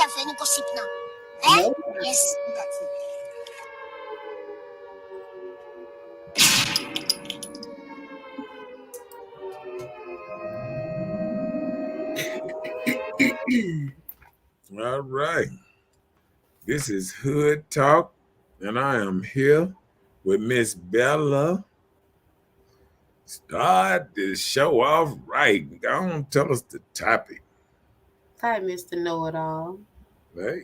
café ni gosip na. Eh? No. Yes. All right. This is Hood Talk, and I am here with Miss Bella. Start this show off right. Go on, tell us the topic. Hi, Mr. Know-It-All. Hey.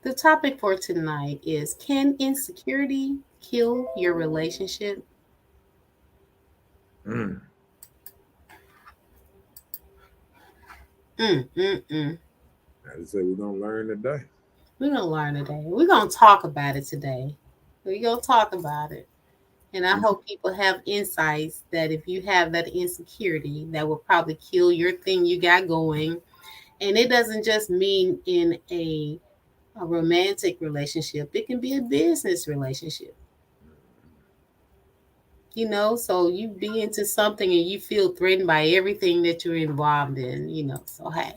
The topic for tonight is, can insecurity kill your relationship? Mm. I say we're gonna learn today. We're going to learn today. We're going to talk about it today. We're going to talk about it. And I hope people have insights that if you have that insecurity, that will probably kill your thing you got going. And it doesn't just mean in a romantic relationship, it can be a business relationship. So you be into something and you feel threatened by everything that you're involved in, So, hey,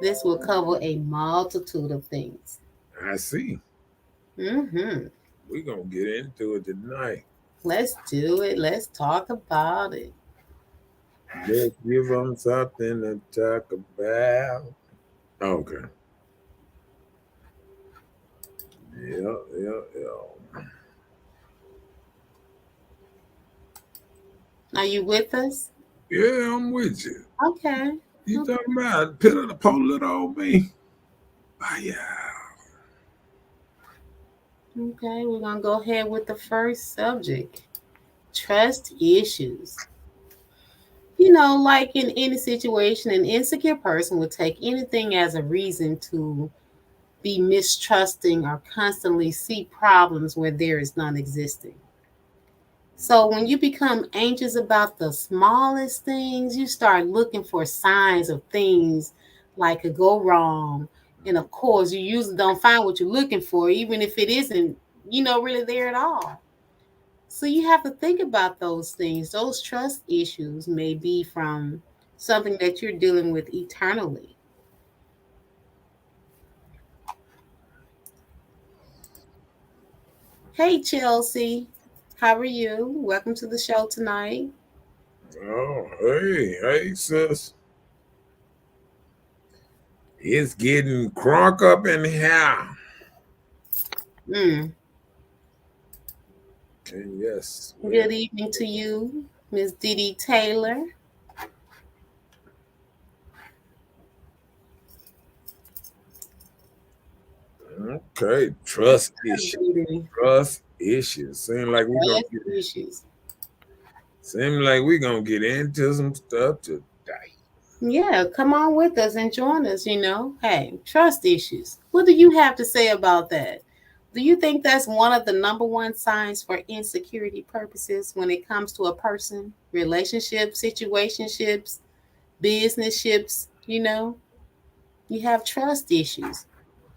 this will cover a multitude of things. I see. Mm-hmm. We're gonna get into it tonight. Let's do it. Let's talk about it. Let's give them something to talk about. Okay. Yeah. Are you with us? Yeah, I'm with you. Okay. You talking about pillar the pole little old me? Oh, yeah. Okay, we're going to go ahead with the first subject, trust issues. Like in any situation, an insecure person would take anything as a reason to be mistrusting or constantly see problems where there is none existing. So when you become anxious about the smallest things, you start looking for signs of things like could go wrong. And of course, you usually don't find what you're looking for, even if it isn't, really there at all. So you have to think about those things. Those trust issues may be from something that you're dealing with eternally. Hey, Chelsea. How are you? Welcome to the show tonight. Oh, hey, sis. It's getting crunk up in here. Mm. And yes. Good evening to you, Miss Dee Dee Taylor. Okay, trust issues. Trust issues. Seem like we're gonna get into some stuff today. Yeah, come on with us and join us, Hey, trust issues. What do you have to say about that? Do you think that's one of the number one signs for insecurity purposes when it comes to a person, relationships, situationships, businesships, You have trust issues.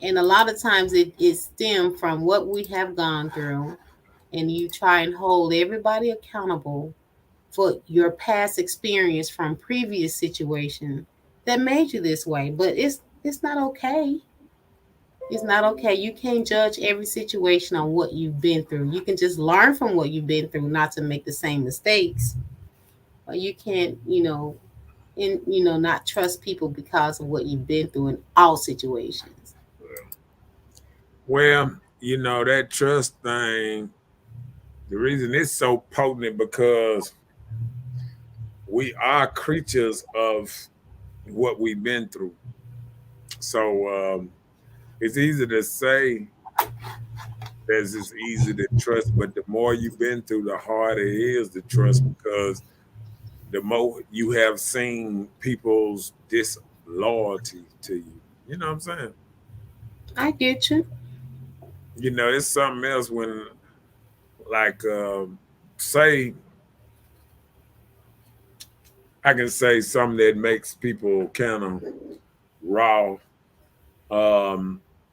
And a lot of times it stems from what we have gone through, and you try and hold everybody accountable for your past experience from previous situation that made you this way. But it's not okay. It's not okay. You can't judge every situation on what you've been through. You can just learn from what you've been through, not to make the same mistakes. Or you can't, not trust people because of what you've been through in all situations. Well, that trust thing, the reason it's so potent because we are creatures of what we've been through. So it's easy to say that it's easy to trust, but the more you've been through, the harder it is to trust because the more you have seen people's disloyalty to you. You know what I'm saying? I get you. It's something else when, like, say, I can say something that makes people kind of raw.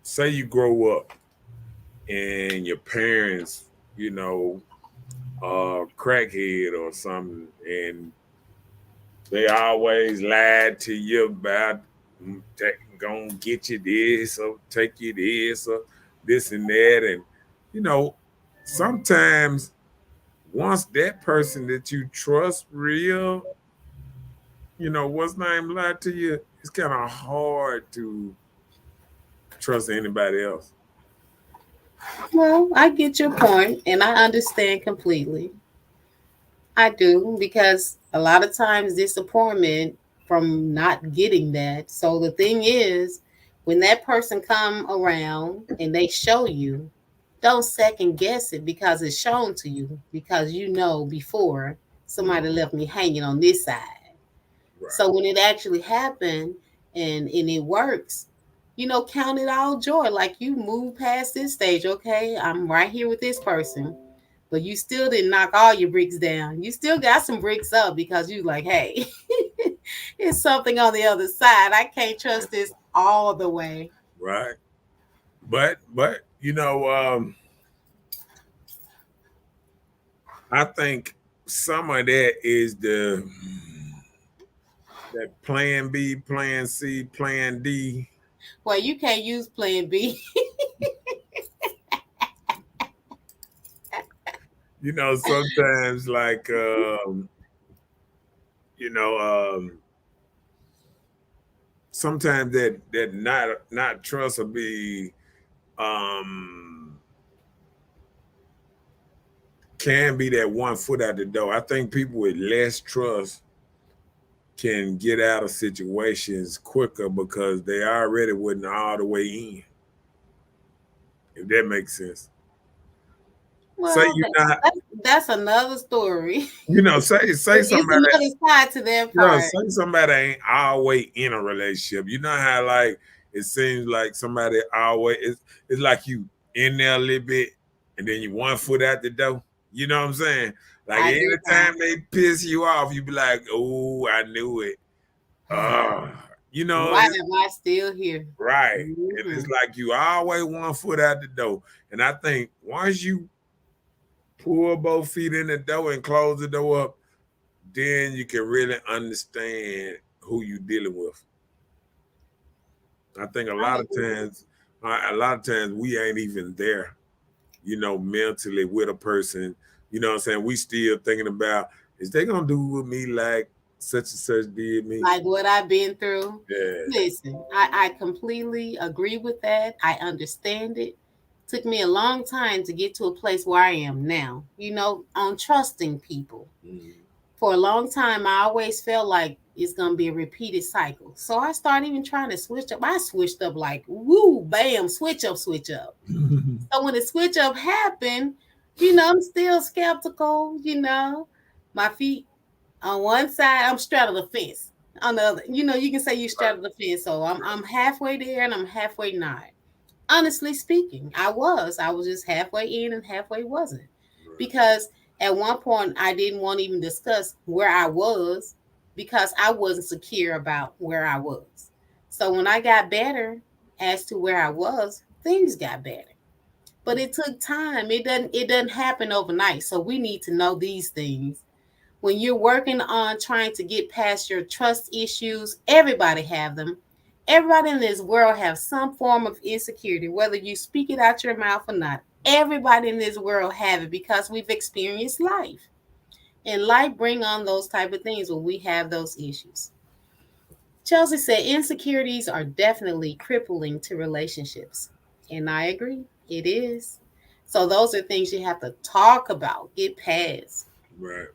Say you grow up and your parents, crackhead or something, and they always lied to you about Gonna get you this or take you this or this and that. And, you know, sometimes once that person that you trust real, what's name lied to you, it's kind of hard to trust anybody else. Well, I get your point and I understand completely. I do, because a lot of times disappointment from not getting that. So the thing is, when that person come around and they show you, don't second guess it because it's shown to you, because you know before somebody left me hanging on this side. Right. So when it actually happened and it works, count it all joy. Like you move past this stage. Okay, I'm right here with this person, but you still didn't knock all your bricks down. You still got some bricks up because you like, hey, it's something on the other side. I can't trust this all the way. Right. But I think some of that is that plan B, plan C, plan D. Well, you can't use plan B. Sometimes like you know, sometimes that not trust will be um can be that one foot out the door. I think people with less trust can get out of situations quicker because they already wasn't all the way in. If that makes sense. Say Well, you not, that's another story. say It's somebody, another side to that part. say somebody ain't always in a relationship. You know how like it seems like somebody always it's like you in there a little bit and then you one foot out the door. You know what I'm saying? Like I get that. anytime they piss you off, you be like, "Oh, I knew it." Uh, you know, Why am I still here? right. And it's Mhm. like you always one foot out the door. And I think once you pull both feet in the door and close the door up, then you can really understand who you dealing with. I think I agree. a lot of times we ain't even there, mentally with a person. You know what I'm saying? We still thinking about, is they gonna do with me like such and such did me? Like what I've been through. Yeah. Listen, I completely agree with that. I understand it. Took me a long time to get to a place where I am now, on trusting people. Mhm. For a long time, I always felt like it's going to be a repeated cycle. So I started even trying to switch up. I switched up like, woo, bam, switch up, switch up. So when the switch up happened, I'm still skeptical, My feet on one side, I'm straddling the fence. On the other, you can say you straddle the fence. So I'm halfway there and I'm halfway not. Honestly speaking, I was just halfway in and halfway wasn't. Because at one point I didn't want to even discuss where I was because I wasn't secure about where I was. So when I got better as to where I was, things got better. But it took time. It doesn't happen overnight. So we need to know these things. When you're working on trying to get past your trust issues, everybody have them. Everybody in this world have some form of insecurity, whether you speak it out your mouth or not. Everybody in this world have it because we've experienced life. And life bring on those type of things when we have those issues. Chelsea said insecurities are definitely crippling to relationships. And I agree, it is. So those are things you have to talk about, get past. Right.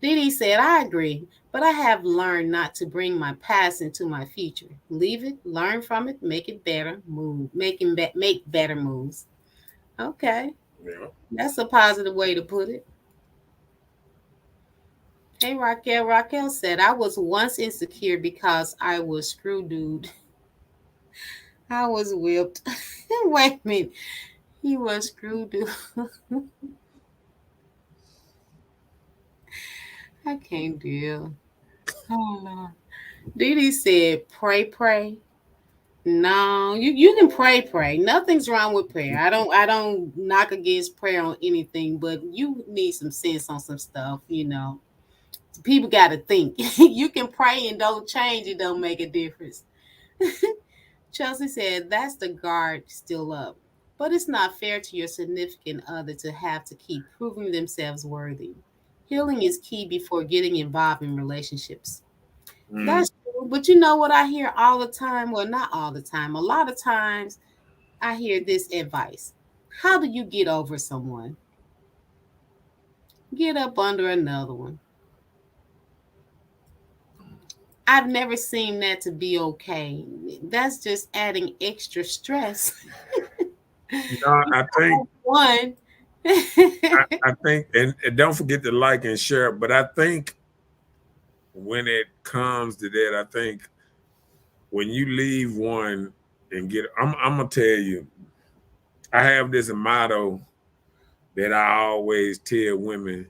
Dee said, I agree, but I have learned not to bring my past into my future. Leave it, learn from it, make it better, make better moves. Okay, Yeah. that's a positive way to put it. Hey, Raquel. Raquel said, I was once insecure because I was screw dude. I was whipped. Wait a minute. He was screw dude. I can't deal. Oh, no. Dee said, pray, pray. No, you can pray. Nothing's wrong with prayer. I don't knock against prayer on anything, but you need some sense on some stuff. People got to think. You can pray and don't change, it don't make a difference. Chelsea said, that's the guard still up. But it's not fair to your significant other to have to keep proving themselves worthy. Healing is key before getting involved in relationships. Mm. That's true. But you know what I hear all the time? Well, not all the time. A lot of times I hear this advice. How do you get over someone? Get up under another one. I've never seen that to be okay. That's just adding extra stress. You I think one. I think, and don't forget to like and share. But I think when it comes to that, I think when you leave one and I'm gonna tell you, I have this motto that I always tell women,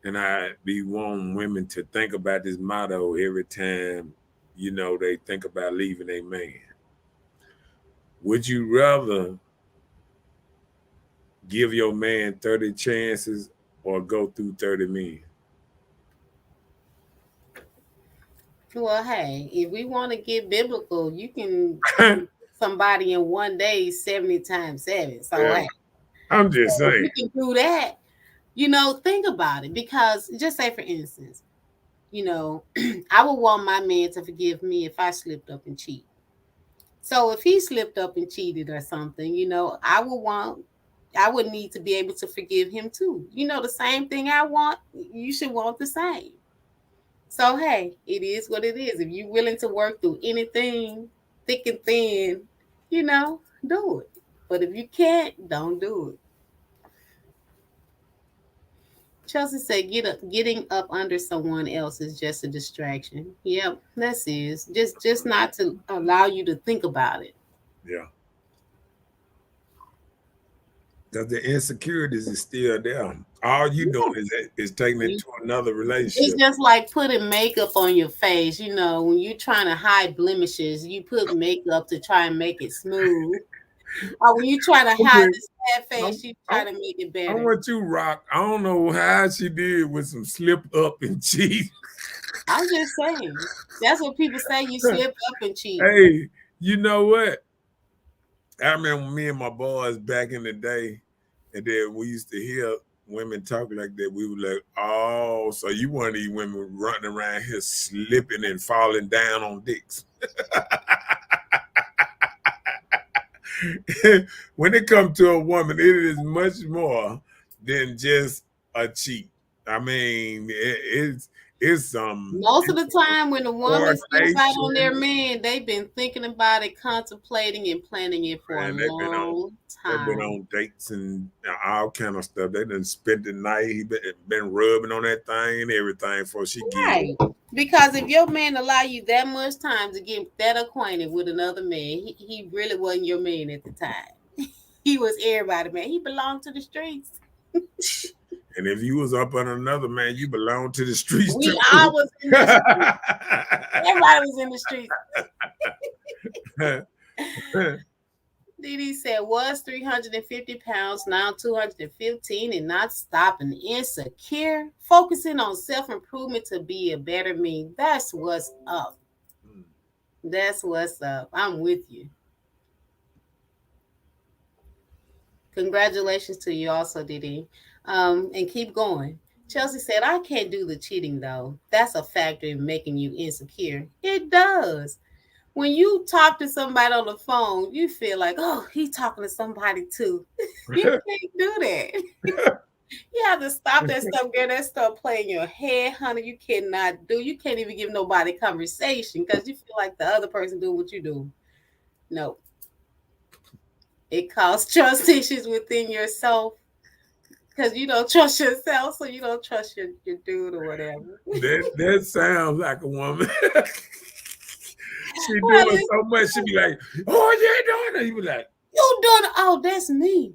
and I be wanting women to think about this motto every time, they think about leaving a man. Would you rather give your man 30 chances or go through 30 men? Well, hey, if we want to get biblical, you can somebody in one day 70 times 7. So, Yeah, hey, I'm just if saying. you can do that, think about it. Because just say, for instance, I would want my man to forgive me if I slipped up and cheated. So if he slipped up and cheated or something, I would need to be able to forgive him too. The same thing I want, you should want the same. So hey, it is what it is. If you're willing to work through anything, thick and thin, do it. But if you can't, don't do it. Chelsea said, getting up under someone else is just a distraction. Yep, that's is just not to allow you to think about it. Yeah. Because the insecurities is still there. All you doing is taking it You- to another It's relationship. just like putting makeup on your face. When you're trying to hide blemishes, you put makeup to try and make it smooth. Or when you try to hide Okay, the sad face, I'm, you try I'm, to make it I'm better. with you, Rock. I don't know how she did with some slip up and cheat. I'm just saying. That's what people say. You slip up and cheat. Hey, you know what? I remember me and my boys back in the day, and then we used to hear women talk like that. We were like, oh, so you one of these women running around here slipping and falling down on dicks. When it comes to a woman, it is much more than just a cheat. I mean, it's Most of the time, when the woman slip out on their coordination. man, they've been thinking about it, contemplating, and planning it for a And long they've been time. on dates and all kind of stuff. They done spent the night. He been rubbing on that thing and everything before she give Right. up. Because if your man allow you that much time to get that acquainted with another man, he really wasn't your man at the time. He was everybody, man. He belonged to the streets. And if you was up on another man, you belong to the streets We too. all was in the streets. Everybody was in the streets. Didi said, was 350 pounds, now 215, and not stopping. Insecure, focusing on self improvement to be a better me. That's what's up. That's what's up. I'm with you. Congratulations to you, also, Didi. And keep going. Chelsea said, I can't do the cheating, though. That's a factor in making you insecure. It does. When you talk to somebody on the phone, you feel like, oh, he's talking to somebody too. You can't do that. You have to stop that stuff, girl. That stuff play in your head, honey. You cannot do. You can't even give nobody conversation because you feel like the other person doing what you do. No, it causes trust issues within yourself because you don't trust yourself, so you don't trust your dude or whatever. That sounds like a woman. She Well, doing so much. She be like, "Oh, you ain't doing it." You be like, you doing? Oh, that's me.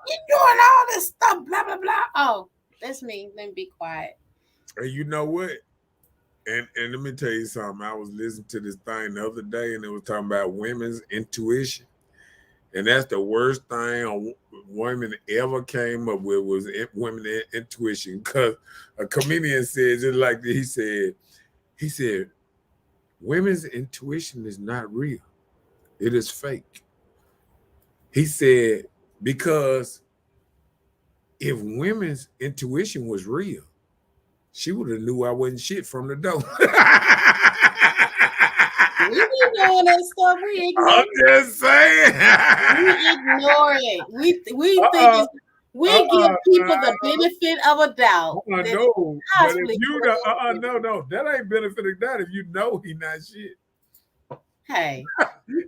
You doing all this stuff, blah blah blah. Oh, that's me. Let me be quiet. and you know what? And let me tell you something. I was listening to this thing the other day, and it was talking about women's intuition, and that's the worst thing a woman ever came up with was women intuition. Because a comedian said just like this, he said, women's intuition is not real. It is fake. He said, because if women's intuition was real, she would have knew I wasn't shit from the door. We be doing that stuff. We ignore I'm just saying. We ignore it. We think it's, we give people the benefit of a doubt. I that know, it's but if possibly you no, that ain't benefit of that. If you know he not shit, Hey,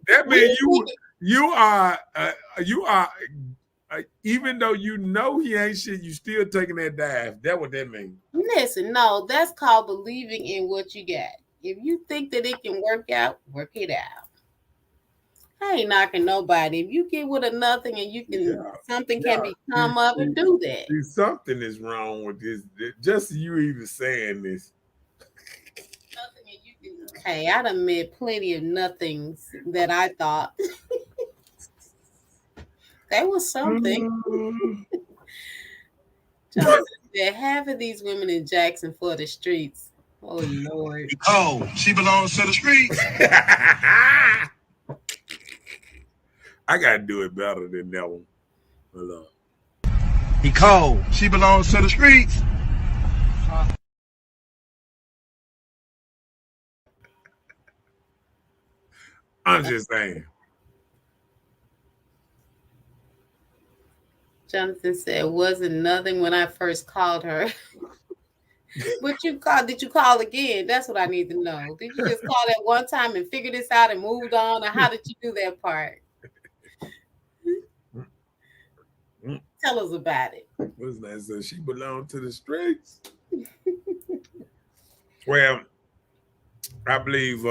that we means think you are even though you know he ain't shit, you still taking that dive. That what that means. listen, no, that's called believing in what you got. If you think that it can work out, work it out. I ain't knocking nobody. If you get with a nothing and you can something can become of it, do that. See, something is wrong with this. Just you even saying this. Hey, I done met plenty of nothings that I thought that was something. Jonathan said half of these women in Jackson for the streets. Oh Lord. Oh, she belongs to the streets. I gotta do it better than that one. Hello. He cold. She belongs to the streets. I'm just saying. Jonathan said, wasn't nothing when I first called her. But did you call again? That's what I need to know. Did you just call that one time and figure this out and moved on? Or how did you do that part? Tell us about it. What's that? So she belonged to the streets. Well, I believe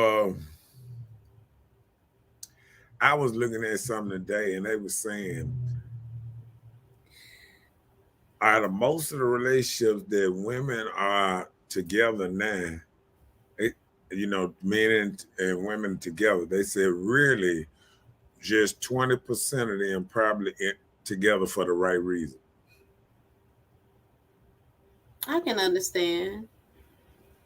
I was looking at something today and they were saying out of most of the relationships that women are together now, men and women together, they said really just 20% of them probably together for the right reason. I can understand.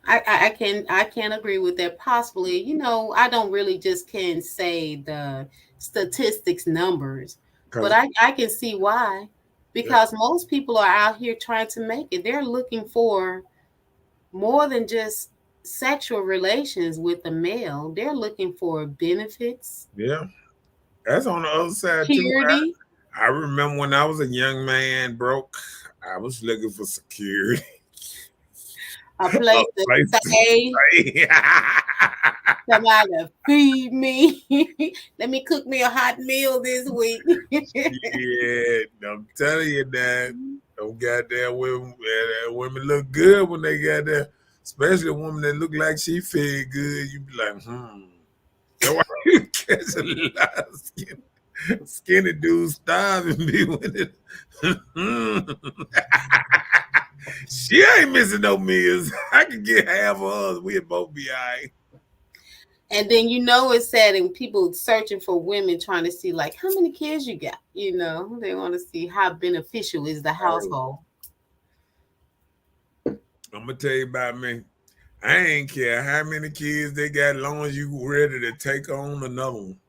I can agree with that possibly. I don't really just can say the statistics numbers, but I can see why. Because most people are out here trying to make it. They're looking for more than just sexual relations with a male. They're looking for benefits. Yeah. That's on the other side security. Too. I remember when I was a young man broke, I was looking for security. A place to stay. Somebody to feed me. Let me cook me a hot meal this week. Yeah, I'm telling you that. Them goddamn women look good when they got there. Especially a woman that look like she fed good. You be like, That's why you catch a lot of skinny dudes starving me with it. She ain't missing no meals. I could get half of us. We'd both be all right. And then it's sad and people searching for women trying to see like how many kids you got. They want to see how beneficial is the household. I'm gonna tell you about me. I ain't care how many kids they got, as long as you ready to take on another one.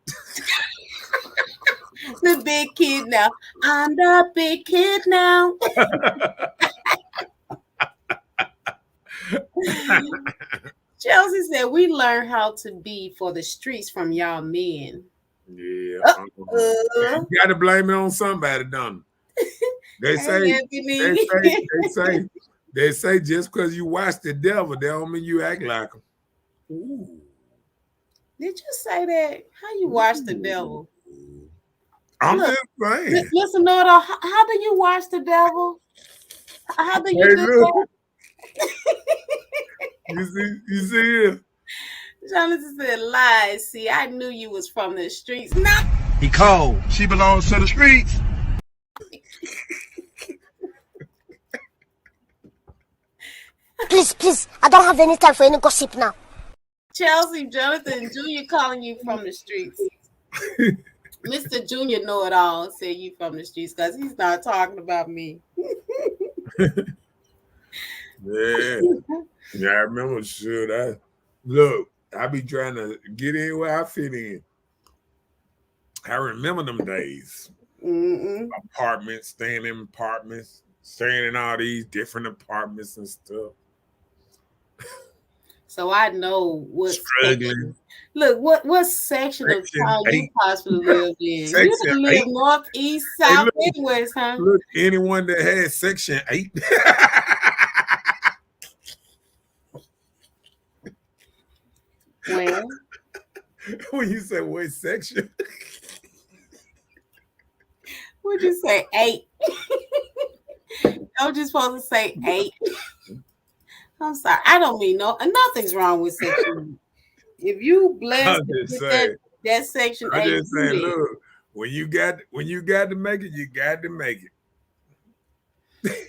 The big kid now. I'm the big kid now. Chelsea said, we learn how to be for the streets from y'all men. Yeah. You got to blame it on somebody, don't they? They say just because you watch the devil, that don't mean you act like him. Ooh. Did you say that? How you watch the devil? I'm just saying. Listen, Noah, how do you watch the devil? How do you do that? You see him? Jonathan said, lies. See, I knew you was from the streets. No. He cold. She belongs to the streets. Please, I don't have any time for any gossip now. Chelsea, Jonathan, Junior calling you from the streets. Mr. Junior know-it-all said you from the streets because he's not talking about me. Yeah, I remember. Look, I be trying to get in where I fit in. I remember them days. Apartments, staying in apartments, staying in all these different apartments and stuff. So I know what Struggling. Look, what section of town you possibly live in? You Section live 8. north, east, south, look, and west, huh? Look, anyone that has Section 8. Well, when you say what section? What'd you say? 8. I'm just supposed to say 8. I'm sorry. I don't mean nothing's wrong with section. If you blessed with that section 8, I'm just saying, look, when you got to make it, you got to make it.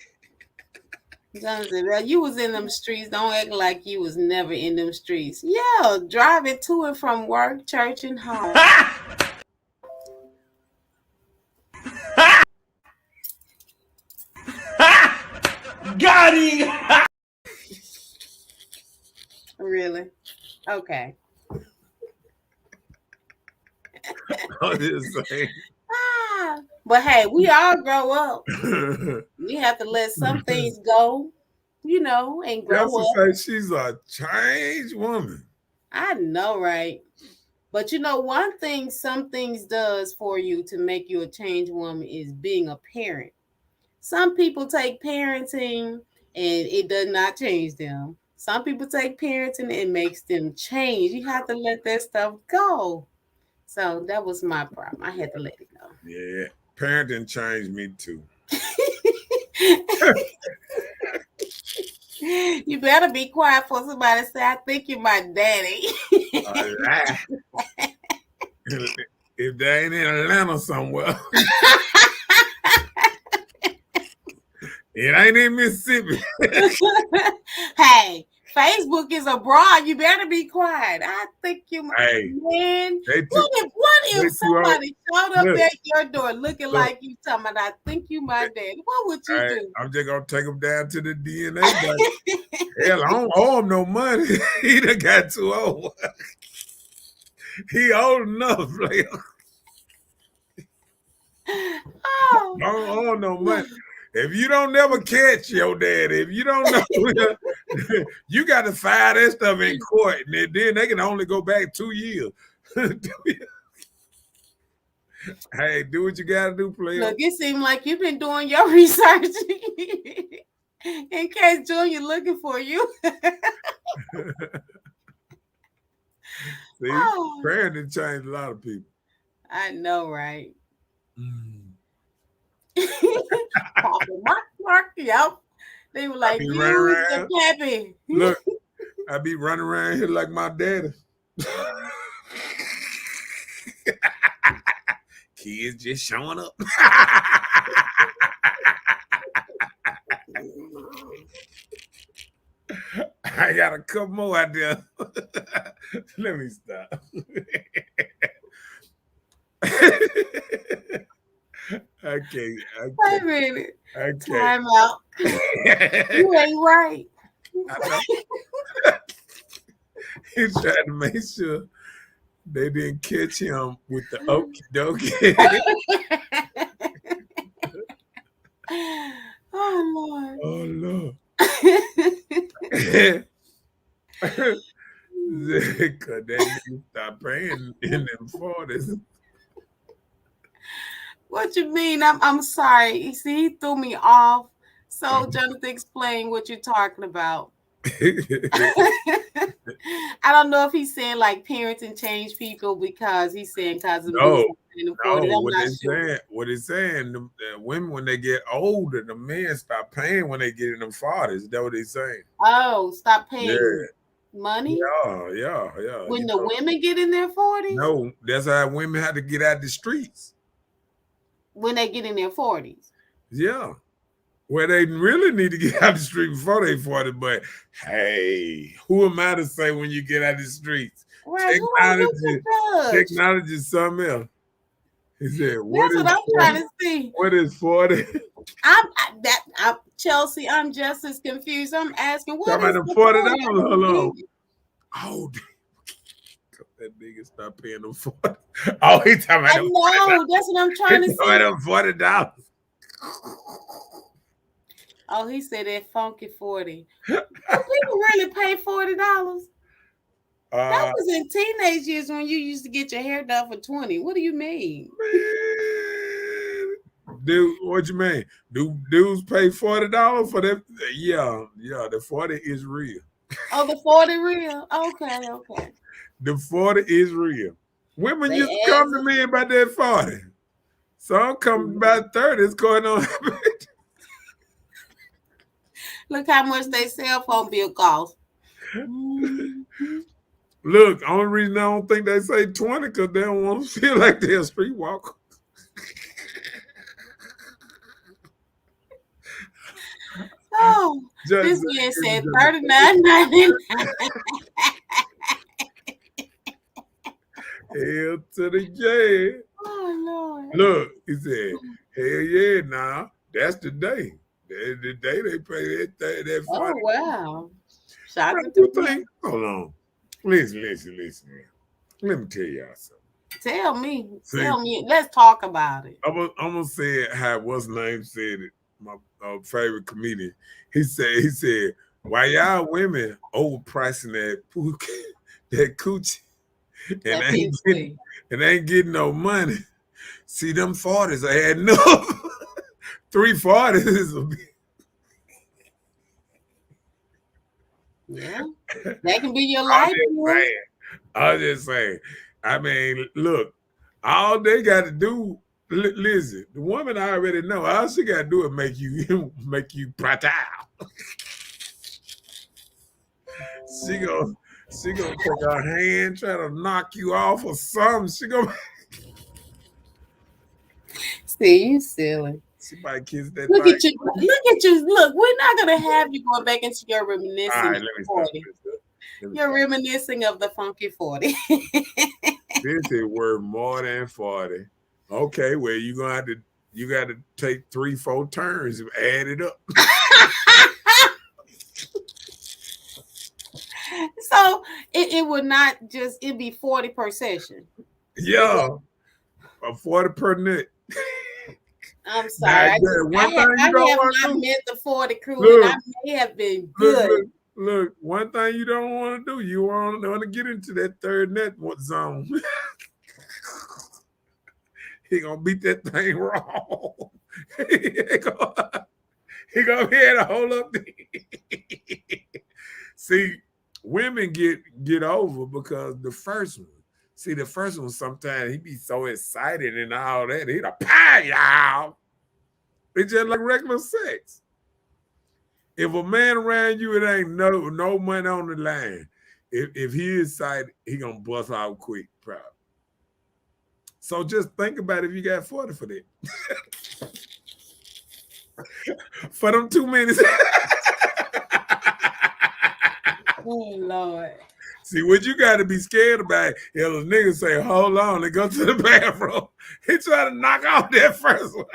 Jonathan, well, you was in them streets. Don't act like you was never in them streets. Yeah, driving to and from work, church, and home. Got him! Really? Okay. I'm just saying. But hey, we all grow up. We have to let some things go, and grow up. Say she's a changed woman. I know, right? But one thing some things does for you to make you a changed woman is being a parent. Some people take parenting and it does not change them. Some people take parenting and it makes them change. You have to let that stuff go. So that was my problem. I had to let it go. Yeah, parenting changed me too. You better be quiet for somebody to say, I think you're my daddy. If they ain't in Atlanta somewhere. It ain't in Mississippi. Hey, Facebook is abroad. You better be quiet. I think you might. Hey, man. What if somebody showed up at your door looking like you talking about, I think you my daddy? What would you do? I'm just going to take him down to the DNA bank. Hell, I don't owe him no money. He done got too old. He old enough, player. I don't owe him no money. If you don't never catch your daddy, if you don't know, you got to file that stuff in court, and then they can only go back 2 years. Hey, do what you got to do, player. Look, it seems like you've been doing your research in case Junior looking for you. See, parenting changed a lot of people. I know, right? Papa Mark, yep. They were like, you the pappy. Look, I be running around here like my daddy. Kids just showing up. I got a couple more out there. Let me stop. Okay. Wait a minute. Okay. Time out. You ain't right. He's trying to make sure they didn't catch him with the okie dokie. Oh, Lord. Oh, Lord. Because they need to stop praying in them 40s. What you mean? I'm sorry. You see, he threw me off. So, Jonathan, explain what you're talking about. I don't know if he's saying like parenting change people because he's saying because of what he's saying, the women when they get older, the men stop paying when they get in them 40s. Is that what he's saying? Oh, stop paying money? Yeah. When the women get in their 40s? No, that's how women have to get out the streets. When they get in their 40s? Yeah. Well, they really need to get out the street before they 40, but hey, who am I to say when you get out the streets? Right, technology is something else. He said, that's what I'm trying to see. What is 40? I'm Chelsea, I'm just as confused. I'm asking what is $40? Hold on. Oh, That nigga stop paying them 40. Oh, he talking about I them know. That's what I'm trying to $40. say. Them $40. Oh, he said that funky 40. Do people really pay $40? That was in teenage years when you used to get your hair done for 20. What do you mean? Man, dude, what you mean? Do dudes pay $40 for that? Yeah, the 40 is real. Oh, the 40 real? Okay. The 40 is real. Women They used to come to ask- me about that 40. Some come about 30. It's going on. Look how much they cell phone bill cost. Look, only reason I don't think they say 20 because they don't want to feel like they're a streetwalker. Oh, this man said $39.99. Hell to the yeah. Oh Lord. Look, he said, hell yeah, now that's the day. The day they pay that 40. Oh wow. Shout out You to think? Hold on. Listen. Man. Let me tell y'all something. Tell me. See, Tell me. Let's talk about it. I'm gonna say it how what's name said it. My favorite comedian. He said, why y'all women overpricing that coochie and ain't getting no money. See them 40s, I had enough. 3 40s is a bit. Yeah, that can be your life. I'm just saying. I mean, look, all they got to do, listen, the woman I already know, all she got to do is make you fertile. She gonna take her hand, try to knock you off or something. She gonna see you silly. She might kiss that. Look at you. Look, we're not gonna have you going back into your reminiscing. All right, let me 40. You're reminiscing of the funky 40. This is worth more than 40. Okay, well you got to take 3-4 turns and add it up. So it would not just it'd be 40 per session. Yeah, a 40 per nut. I'm sorry. I have not met the 40 crew, and I may have been good. Look, one thing you don't want to do, you want to get into that third net zone. He gonna beat that thing wrong. he gonna be able to hold up. See, women get over because the first one sometimes he be so excited and all that. He the pie, y'all. It's just like regular sex. If a man around you, it ain't no money on the line. If he excited, he gonna bust out quick, probably. So just think about if you got 40 for that. For them 2 minutes. Oh Lord. See, what you got to be scared about is a nigga say, hold on, and go to the bathroom. He try to knock off that first one.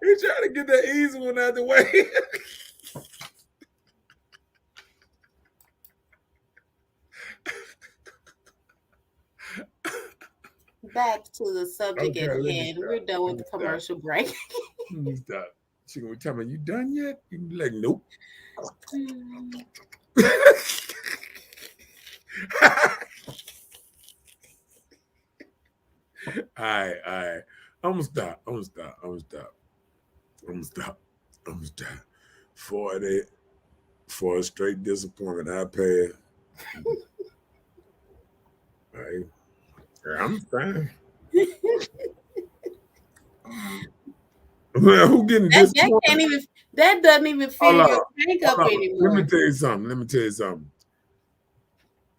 He trying to get that easy one out the way. Back to the subject at hand. We're done with the commercial break. Let me stop. She gonna tell me, you done yet? You be like, nope. All right. I'm gonna stop. For a straight disappointment, I pay. All right. I'm fine. Man, who getting disappointed? That doesn't even fill your tank up anymore. Let me tell you something.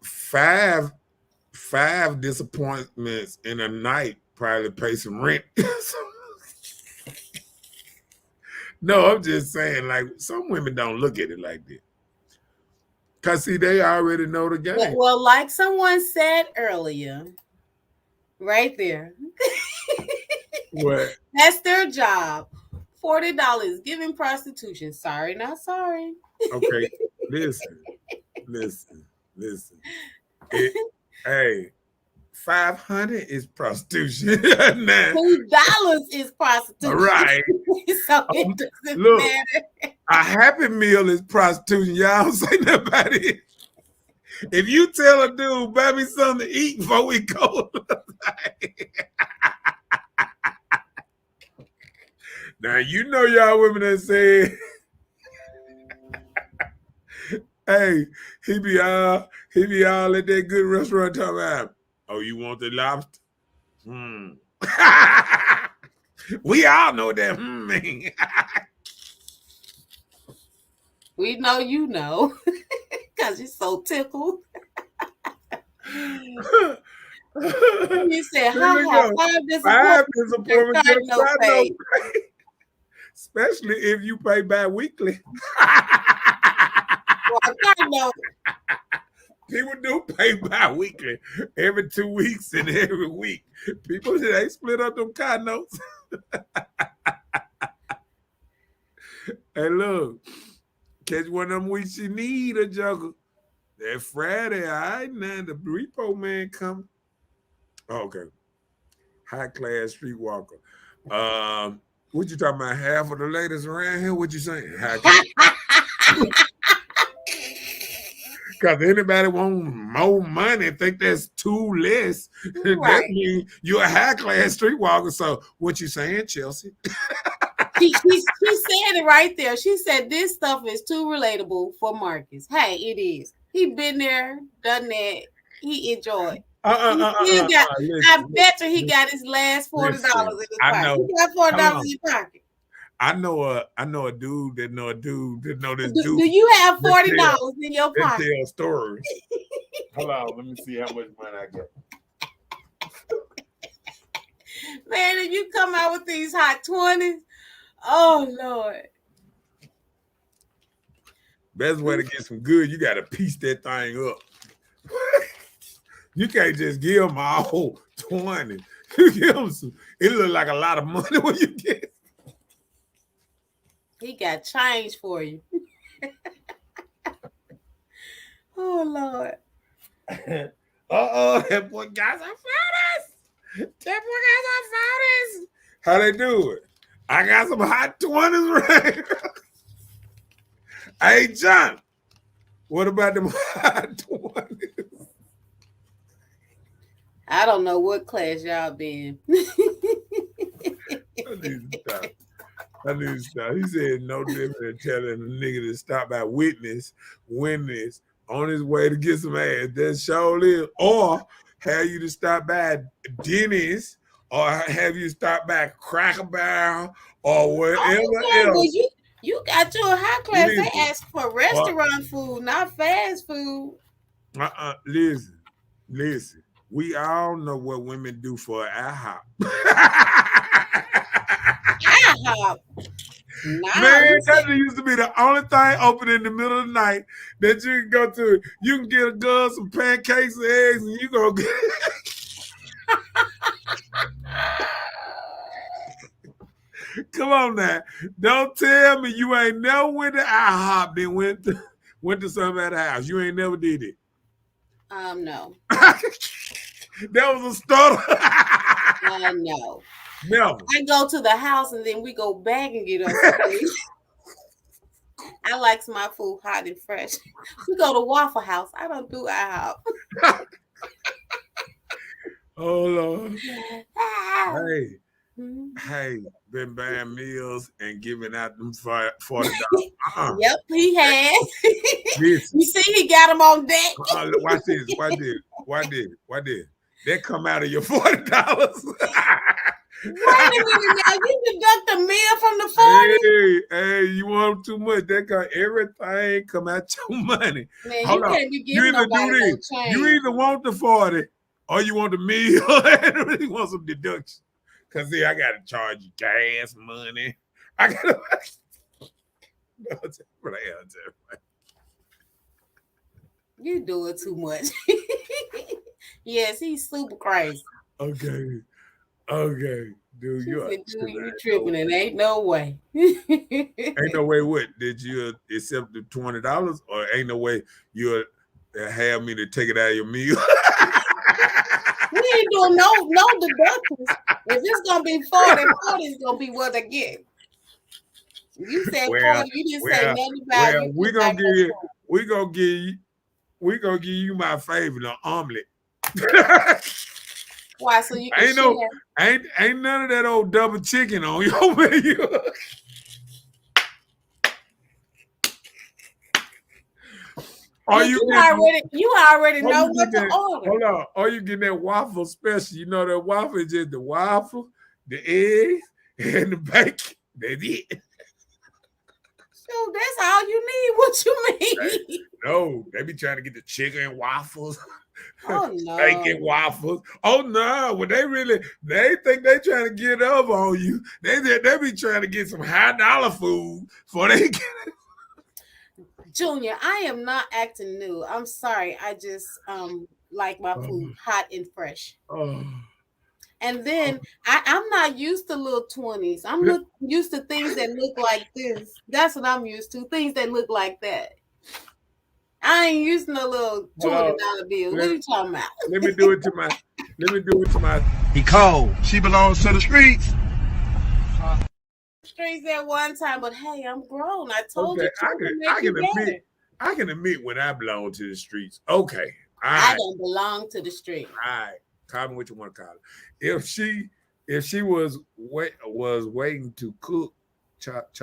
Five disappointments in a night probably pay some rent. No, I'm just saying, like, some women don't look at it like that. Because, see, they already know the game. Well, like someone said earlier, right there. What? That's their job. $40 giving prostitution. Sorry, not sorry. Okay, listen. Hey, 500 is prostitution. Nah, $2 is prostitution. right. So it doesn't Look, matter. a Happy Meal is prostitution. Y'all don't say nothing about it. If you tell a dude, buy me something to eat before we go. Now, you know y'all women that say, hey, he be all at that good restaurant talking about, oh, you want the lobster? We all know what that mean. We know you know. Because you're so tickled. You said, five disappointments. Especially if you pay bi-weekly. People do pay bi-weekly every 2 weeks and every week. People, they split up them car notes. Hey, look, catch one of them weeks you need a joker. That Friday, all right, now the repo man coming. Okay. High class streetwalker. What you talking about? Half of the ladies around here? What you saying? High class. Because anybody want more money, think that's too less. Right. That means you're a high class streetwalker. So what you saying, Chelsea? She said it right there. She said this stuff is too relatable for Marcus. Hey, it is. He been there, done that. He enjoyed. I bet you he got his last $40 in his pocket. He got $40 in your pocket. I know a dude that know a dude that know this dude. Do you have $40 in your pocket? They tell stories. Hold on, let me see how much money I got. Man, if you come out with these hot 20s, oh Lord. Best way to get some good, you got to piece that thing up. You can't just give them all 20. You give them some. It look like a lot of money when you get. He got change for you. Oh Lord. That boy got some photos. That boy got some photos. How they do it? I got some hot 20s right. Hey, John, what about them hot 20s? I don't know what class y'all been. I need to stop. He said no different than telling a nigga to stop by witness on his way to get some ass. That sure is. Or have you to stop by Denny's, or have you stop by Cracker Barrel, or whatever else. Well, you got your high class. Listen, they ask for restaurant food, not fast food. Listen. We all know what women do for IHOP. IHOP. Nice. Man, that used to be the only thing open in the middle of the night that you can go to. You can get a girl some pancakes and eggs, and you go get. Come on now. Don't tell me you ain't never went to IHOP then went to somebody's house. You ain't never did it. No. That was a starter. No. Never. I go to the house and then we go back and get us. I like my food hot and fresh. We go to Waffle House. I don't do IHOP. Oh Lord. Hey, been buying meals and giving out them $40. Yep, he has. You see, he got them on deck. Watch this. Why did? That come out of your $40. Wait a minute now. You deduct a meal from the 40. Hey, you want too much. That got everything come out your money. Man, you can't be giving nobody no change. You either want the 40 or you want the meal and you want some deduction. Cause see, I gotta charge you gas money. I gotta You do it too much. Yes, he's super crazy. Okay. Dude, She you're said, dude, you ain't tripping, and ain't no way. no way. What did you accept the $20, or ain't no way you'll have me to take it out of your meal? We ain't doing no deductions. If it's gonna be 40, 40 is gonna be what I get. You said 40, you didn't say nothing about you. We're gonna give you my favorite, an omelet. Why? So you can share. Ain't none of that old double chicken on your menu. You already know what to order. Hold on. Are you getting that waffle special? You know that waffle is just the waffle, the eggs, and the bacon. That's it. So that's all you need. What you mean? No, they be trying to get the chicken waffles. Oh no. Bacon waffles. Oh no. Well, they think they trying to get over on you. They be trying to get some high dollar food before they get it. Junior, I am not acting new. I'm sorry. I just like my food hot and fresh. And then I'm not used to little 20s. I'm used to things that look like this. That's what I'm used to. Things that look like that. I ain't used to no little $20 bill. What are you talking about? Let me do it to my. He cold. She belongs to the streets. Streets at one time, but hey, I'm grown. I told you. I can admit when I belong to the streets. Okay. I don't belong to the street. All right. Call me what you want to call it. If she was waiting to cook chops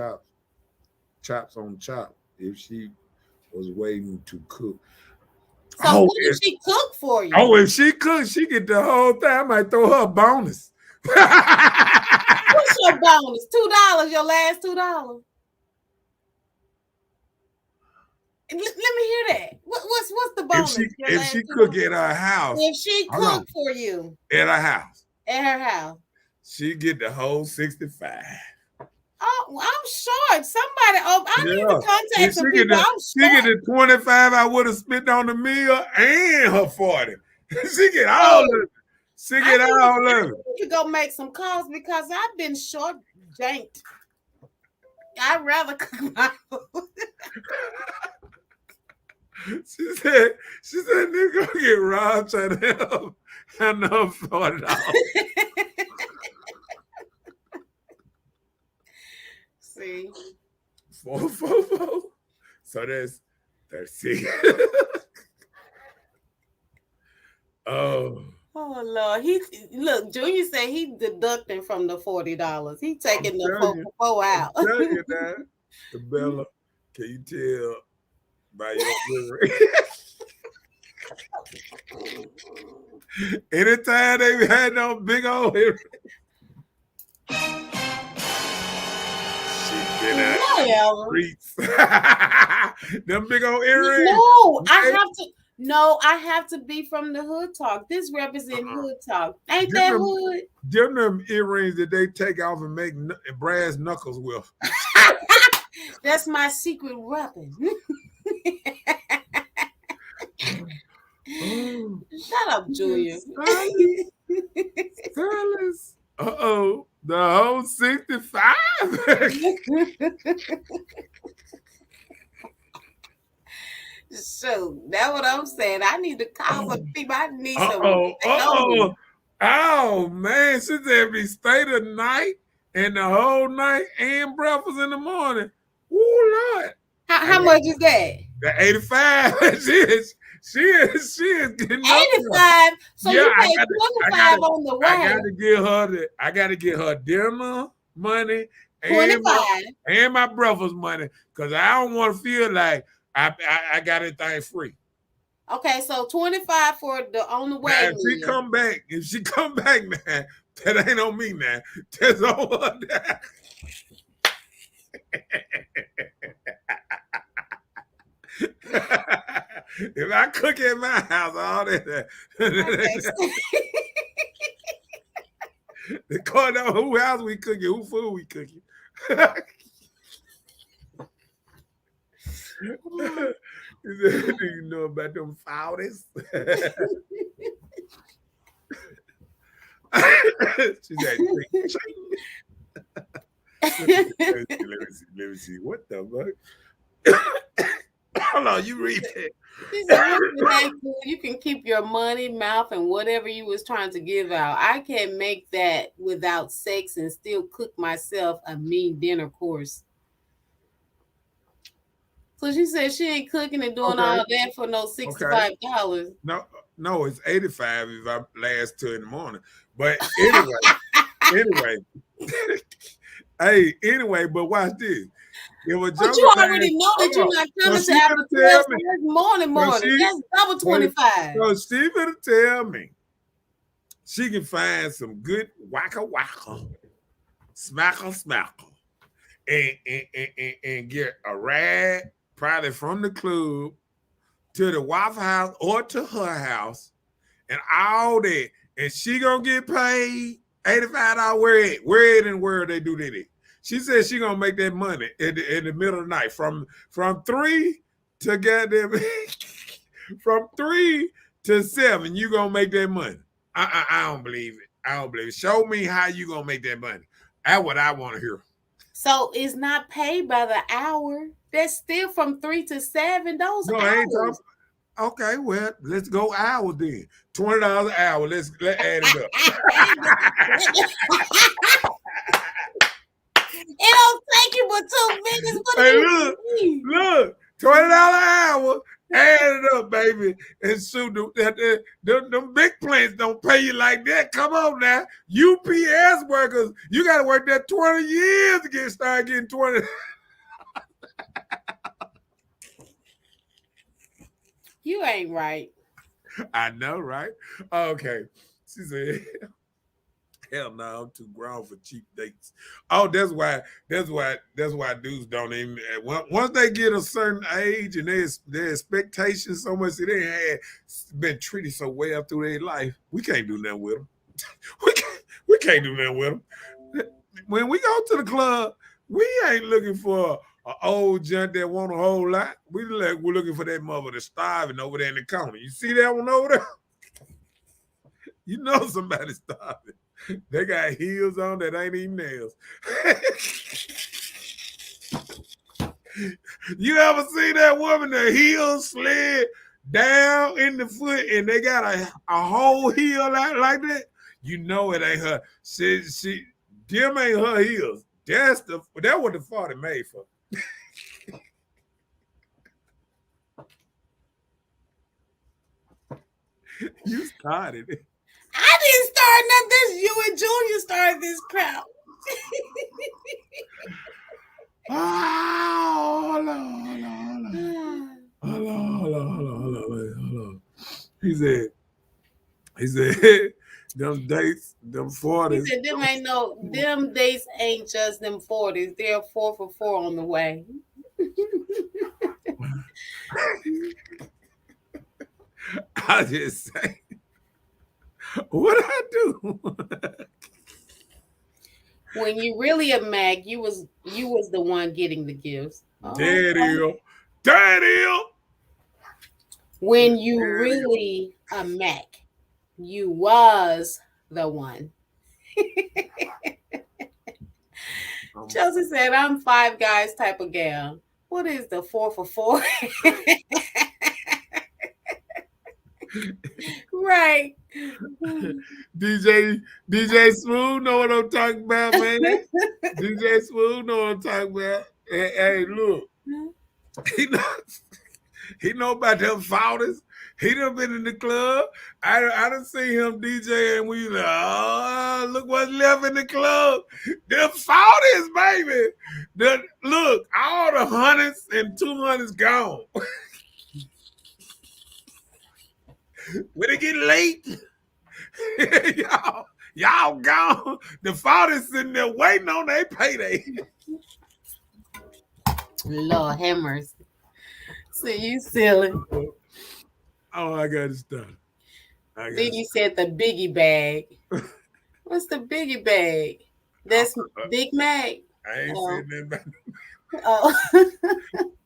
on chop, if she was waiting to cook. So what did she cook for you? Oh, if she cooked, she get the whole thing. I might throw her a bonus. What's your bonus? $2, your last $2. Let me hear that. What's the bonus? If she cook at her house. If she cook for you. At her house. At her house. She get the whole 65. Oh, I'm short. Somebody, I need to contact some people. She get the 25 I would have spent on the meal and her 40. She get all of it. She get all of it. You go make some calls because I've been short janked. I'd rather cook my food. She said, nigga gonna get robbed trying to help. I know $40. See? 444. So that's 36. Oh Lord. Look, Junior said he deducting from the $40. He taking the 444 out. I'm telling you that. Bella, can you tell by your anytime they had no big old earring. Streets. Them big old earrings. No, I have to be from the hood talk. This represents hood talk. Ain't that hood? Them earrings that they take off and make brass knuckles with. That's my secret weapon. Shut up, Julia. Fellas. Uh-oh. The whole 65. So that's what I'm saying. I need to call some people. I need some. Oh man, she said we stay the night and the whole night and breakfast in the morning. Ooh, Lord. How much is that? The 85. She is getting 85. So you pay 25 on the way. I gotta get her dinner money 25 and my breakfast money because I don't want to feel like I got everything free. Okay, so 25 for the on the way. Now, if she come back, man, that ain't on me now. That's on her now. If I cook at my house, all that. The call out who house we cooking, who food we cooking. Do you know about them 40s? She said, let me see. What the fuck? Hold on, you read that. She said, you can keep your money, mouth, and whatever you was trying to give out. I can make that without sex and still cook myself a mean dinner course. So she said she ain't cooking and doing all that for no $65. No, it's 85 if I last till in the morning. But anyway. Anyway, but watch this. But you already know that you're not coming to after 12 morning. That's double 25. So she finna tell me she can find some good waka, smackle, and get a ride probably from the club to the Waffle House or to her house and all that. And she gonna get paid $85. Where in the world they do that? She said she gonna make that money in the middle of the night from 3 to goddamn from 3 to 7. You gonna make that money? I don't believe it. Show me how you gonna make that money. That's what I want to hear. So it's not paid by the hour. That's still from 3 to 7. Those hours. Okay, well, let's go hours then. $20 an hour. Let's add it up. It don't take you but 2 minutes. Hey, look, $20 an hour. Add it up, baby. And shoot, them big plants don't pay you like that. Come on now. UPS workers, you got to work that 20 years to start getting 20. You ain't right. I know, right? Okay. She said, hell no, I'm too grown for cheap dates. Oh, that's why dudes don't even, once they get a certain age and their expectations so much that they had been treated so well through their life, we can't do nothing with them. We can't do nothing with them. When we go to the club, we ain't looking for an old junk that want a whole lot. We're looking for that mother that's starving over there in the corner. You see that one over there? You know somebody's starving. They got heels on that ain't even nails. You ever see that woman, the heels slid down in the foot and they got a whole heel out like that? You know it ain't her. Them ain't her heels. That's what the 40 made for. You started it. I didn't start nothing. This you and Junior started this crowd. Hold on. He said, them dates, them 40s. He said, them dates ain't just them 40s. They're 4 for 4 on the way. I just say, what I do? When you really a Mac, you was the one getting the gifts. There it is. When you really a Mac, you was the one. Chelsea said, I'm 5 guys type of gal. What is the 4 for 4? Right. DJ Smooth know what I'm talking about, man. DJ Smooth know what I'm talking about. Hey, look. He know about them 40s. He done been in the club. I done seen him DJ and we like, oh, look what's left in the club. Them 40s, baby. Look, all the 100s and 200s gone. When it get late, y'all gone. The 40s sitting there waiting on their payday. Lord have mercy. See, you silly. Oh, I got to stop. Then you said the biggie bag. What's the biggie bag? That's Big Mac. I ain't saying nothing about them. Oh.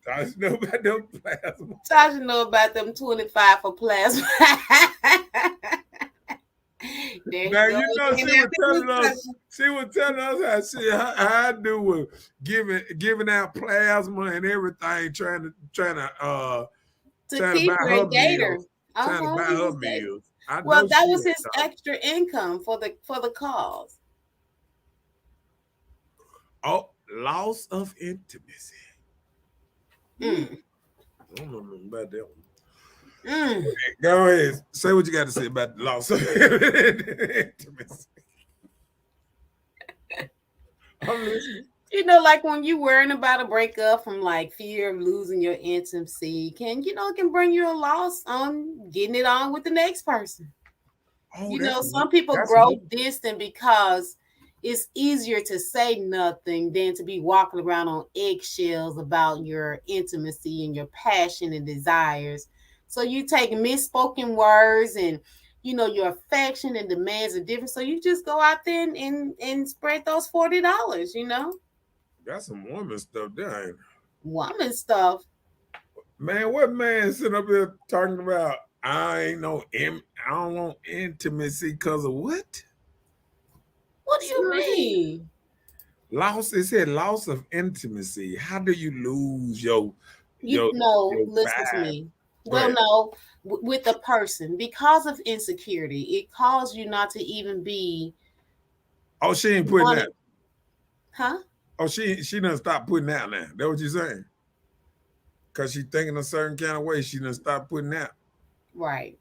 Tasha know about them plasma. Tasha know about them 25 for plasma. There Now you go you know again she was telling us how I do with giving out plasma and everything, trying to buy Keeper her and Gator. meals, trying to buy He her was meals. I well, know that she was ain't his talking. extra income for the cause. Oh, loss of intimacy. Mm. I don't know nothing about that one. Mm. Go ahead. Say what you got to say about the loss of intimacy. I'm listening. You know, like when you worrying about a breakup from like fear of losing your intimacy, can bring you a loss on getting it on with the next person. Oh, You know, some people that's grow distant because it's easier to say nothing than to be walking around on eggshells about your intimacy and your passion and desires. So you take misspoken words and your affection and demands are different. So you just go out there and spread those $40, That's some woman stuff there, ain't it? Woman stuff. Man, what man sitting up here talking about I don't want intimacy because of what? What do you mean? It said loss of intimacy. How do you lose your Listen to vibe? me. Go Well, ahead. no, with the person, because of insecurity, it caused you not to even be Oh, she ain't putting wanted, that. huh? Oh, she done stop putting out now. That what you saying? Because she thinking a certain kind of way, she done stop putting out. Right.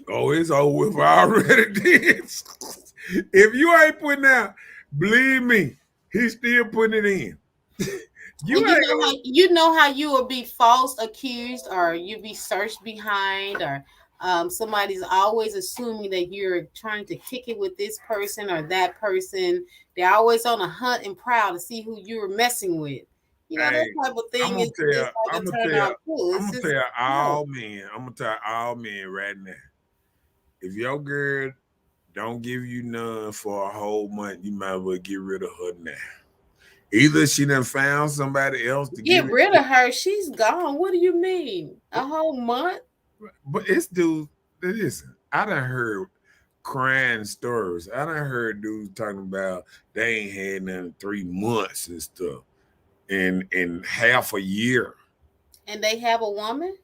Oh, it's over with already. Did. If you ain't putting out, believe me, he's still putting it in. And You ain't gonna. you know how you will be false accused or you be searched behind or somebody's always assuming that you're trying to kick it with this person or that person. They're always on a hunt and prowl to see who you're messing with. That Hey, type of I'm thing gonna is tell. just like I'm a gonna turn tell. off too. I'm It's gonna just tell no. all men. I'm gonna tell all men right now. If your girl don't give you none for a whole month, you might as well get rid of her now. Either she done found somebody else to give Get it rid to, of her. She's gone. What do you mean? A whole month? but it's dudes. Listen, I done heard crying stories. I done heard dudes talking about they ain't had nothing in 3 months and stuff, in half a year. And they have a woman?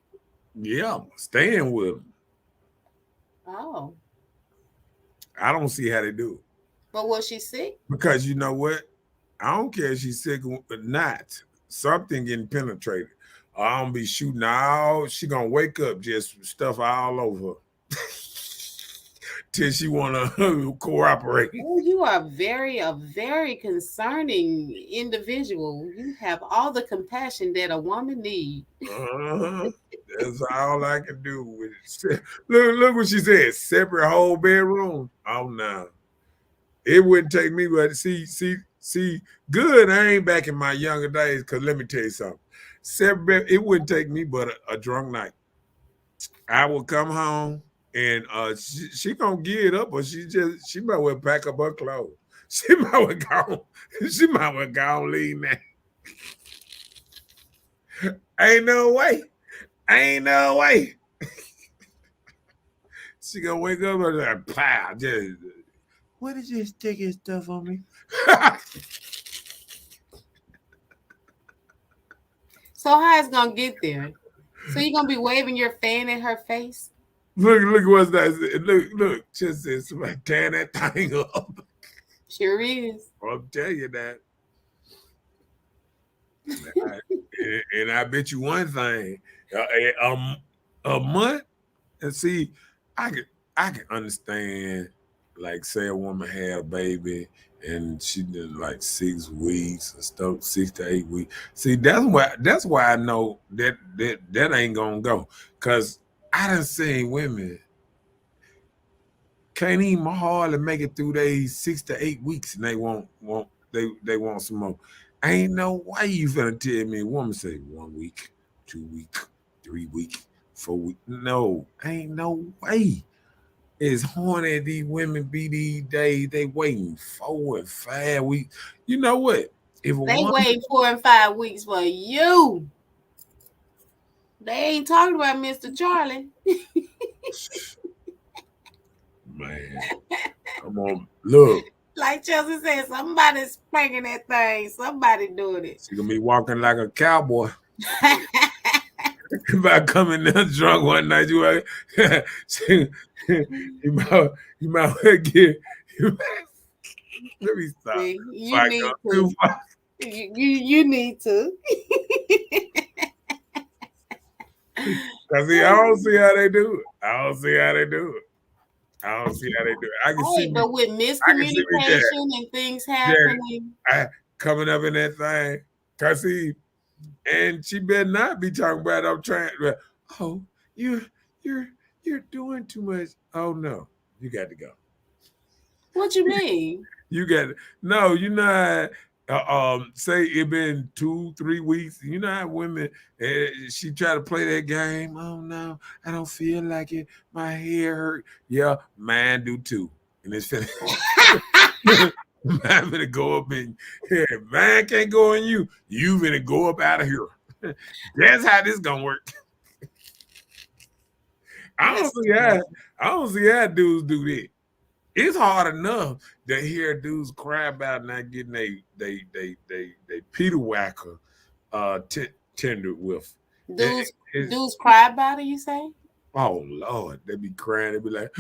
Yeah, staying with them. Oh. I don't see how they do it. But was she sick? Because you know what? I don't care if she's sick or not. Something getting penetrated. I don't be shooting out. She gonna wake up just stuff all over her. Till she wanna cooperate. Oh, you are a very concerning individual. You have all the compassion that a woman needs. Uh-huh. That's all I can do with it. Look what she said. Separate whole bedroom. Oh no. It wouldn't take me, but see, good. I ain't back in my younger days, cause let me tell you something. Separate, it wouldn't take me but a drunk night. I would come home and she gonna get it up, but she might well pack up her clothes. She might well go. She might well go and leave now. Ain't no way. Ain't no way. She gonna wake up and like, pow, just what is this sticky stuff on me? So how it's gonna get there? So you're gonna be waving your fan in her face? Look what's that. Look, just said somebody tear that thing up. Sure is. I'll tell you that. And I bet you one thing, a month. And see, I can understand, like say a woman had a baby and she did like 6 weeks or stuff, 6 to 8 weeks. See, that's why I know that ain't gonna go. Cause I done seen women can't even hardly make it through they 6 to 8 weeks and they want some more. Ain't no way you finna tell me a woman say 1 week, 2 week, 3 week, 4 week. No, ain't no way. As horny as these women be these days, they waiting 4 and 5 weeks. You know what? If a They woman, wait 4 and 5 weeks for you. They ain't talking about Mr. Charlie. Man, come on, look. Like Chelsea said, somebody's spanking that thing. Somebody doing it. She gonna be walking like a cowboy. If I come in there drunk one night, you might well get. Let me stop. See, you need to. You need to. Cause see, I don't see how they do it. I can see how they do it. I can see, but with miscommunication and things happening, coming up in that thing. Cause see, and she better not be talking about I'm trying. Oh, you're doing too much. Oh no, you got to go. What you mean? You got no. You know, say it been 2-3 weeks. You know how women she try to play that game. Oh no, I don't feel like it. My hair hurt. Yeah, mine do too. And it's finished. Mine gonna go up and mine can't go on you. You gonna go up out of here. That's how this gonna work. I don't see how dudes do that. It's hard enough to hear dudes cry about not getting they Peter Whacker tendered with. Dudes cry about it, you say? Oh Lord, they be crying. They be like,